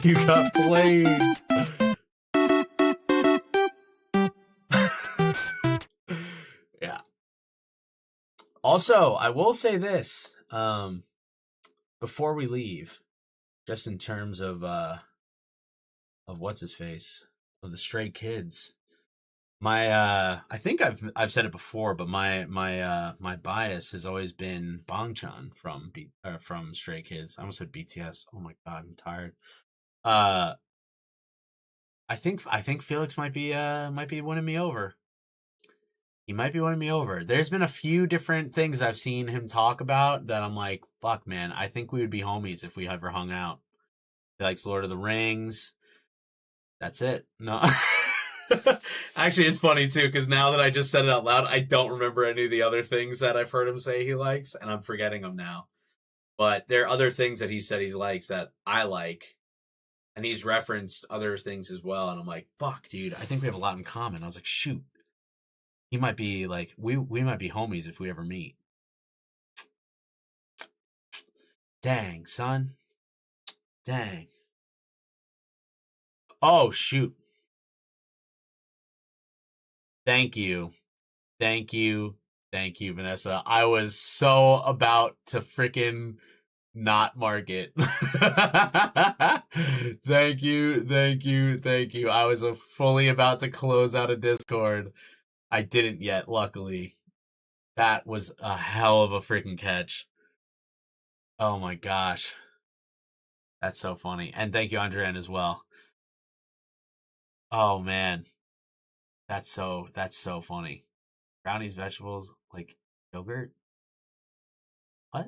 You got played. Yeah. Also, I will say this before we leave, just in terms of what's his face, of the Stray Kids. My I think I've said it before, but my bias has always been Bangchan from Stray Kids. I almost said BTS. Oh my god, I'm tired. I think Felix might be winning me over. He might be winning me over. There's been a few different things I've seen him talk about that I'm like, fuck, man, I think we would be homies if we ever hung out. He likes Lord of the Rings. That's it. No. Actually, it's funny, too, because now that I just said it out loud, I don't remember any of the other things that I've heard him say he likes, and I'm forgetting them now. But there are other things that he said he likes that I like, and he's referenced other things as well, and I'm like, fuck, dude, I think we have a lot in common. I was like, shoot. He might be like, we might be homies if we ever meet. Dang, son. Dang. Oh, shoot. Thank you. Thank you. Thank you, Vanessa. I was so about to freaking not mark it. Thank you. Thank you. Thank you. I was fully about to close out a Discord. I didn't yet, luckily. That was a hell of a freaking catch. Oh my gosh. That's so funny. And thank you, Andrean, as well. Oh man. That's so funny. Brownies, vegetables, like yogurt. What?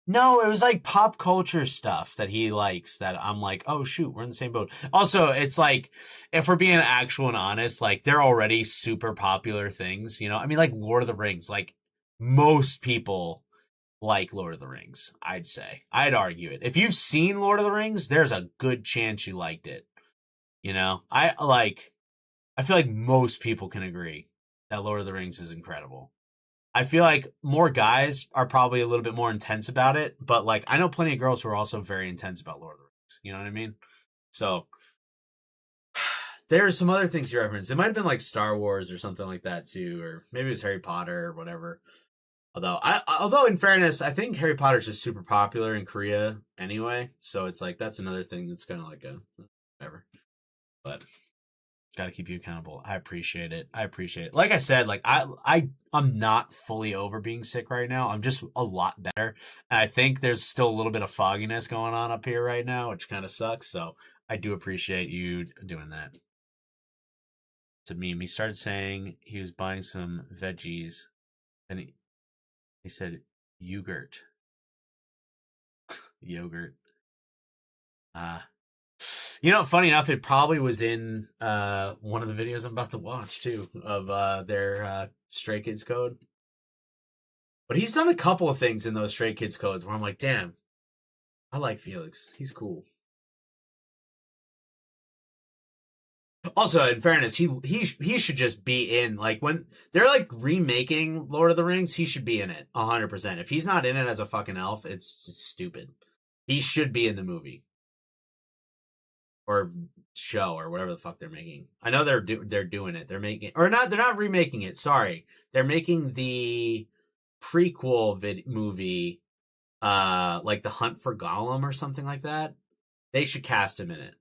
No, it was like pop culture stuff that he likes that I'm like, oh shoot, we're in the same boat. Also, it's like, if we're being actual and honest, like they're already super popular things, you know? I mean, like Lord of the Rings, like most people like Lord of the Rings, I'd say. I'd argue it. If you've seen Lord of the Rings, there's a good chance you liked it. You know? I feel like most people can agree that Lord of the Rings is incredible. I feel like more guys are probably a little bit more intense about it, but like I know plenty of girls who are also very intense about Lord of the Rings. You know what I mean? So there's some other things you referenced. It might have been like Star Wars or something like that too, or maybe it was Harry Potter or whatever. Although in fairness, I think Harry Potter's just super popular in Korea anyway. So it's like that's another thing that's kind of like a whatever. But got to keep you accountable. I appreciate it. Like I said, like I'm not fully over being sick right now. I'm just a lot better. And I think there's still a little bit of fogginess going on up here right now, which kind of sucks. So I do appreciate you doing that. To me, he started saying he was buying some veggies, and he said yogurt. Yogurt. You know, funny enough, it probably was in one of the videos I'm about to watch too of their Stray Kids code. But he's done a couple of things in those Stray Kids codes where I'm like, damn, I like Felix. He's cool. Also, in fairness, he should just be in, like, when they're like remaking Lord of the Rings, he should be in it 100%. If he's not in it as a fucking elf, it's stupid. He should be in the movie or show or whatever the fuck they're making. I know they're doing it. They're making, or not. They're not remaking it. Sorry, they're making the prequel movie, like The Hunt for Gollum or something like that. They should cast him in it,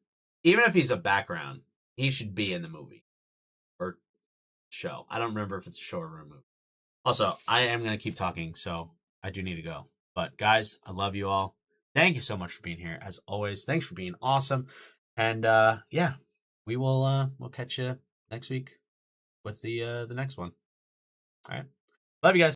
even if he's a background. He should be in the movie or show. I don't remember if it's a show or a movie. Also, I am gonna keep talking, so I do need to go. But guys, I love you all. Thank you so much for being here. As always, thanks for being awesome. And yeah, we'll catch you next week with the next one. All right. Love you guys.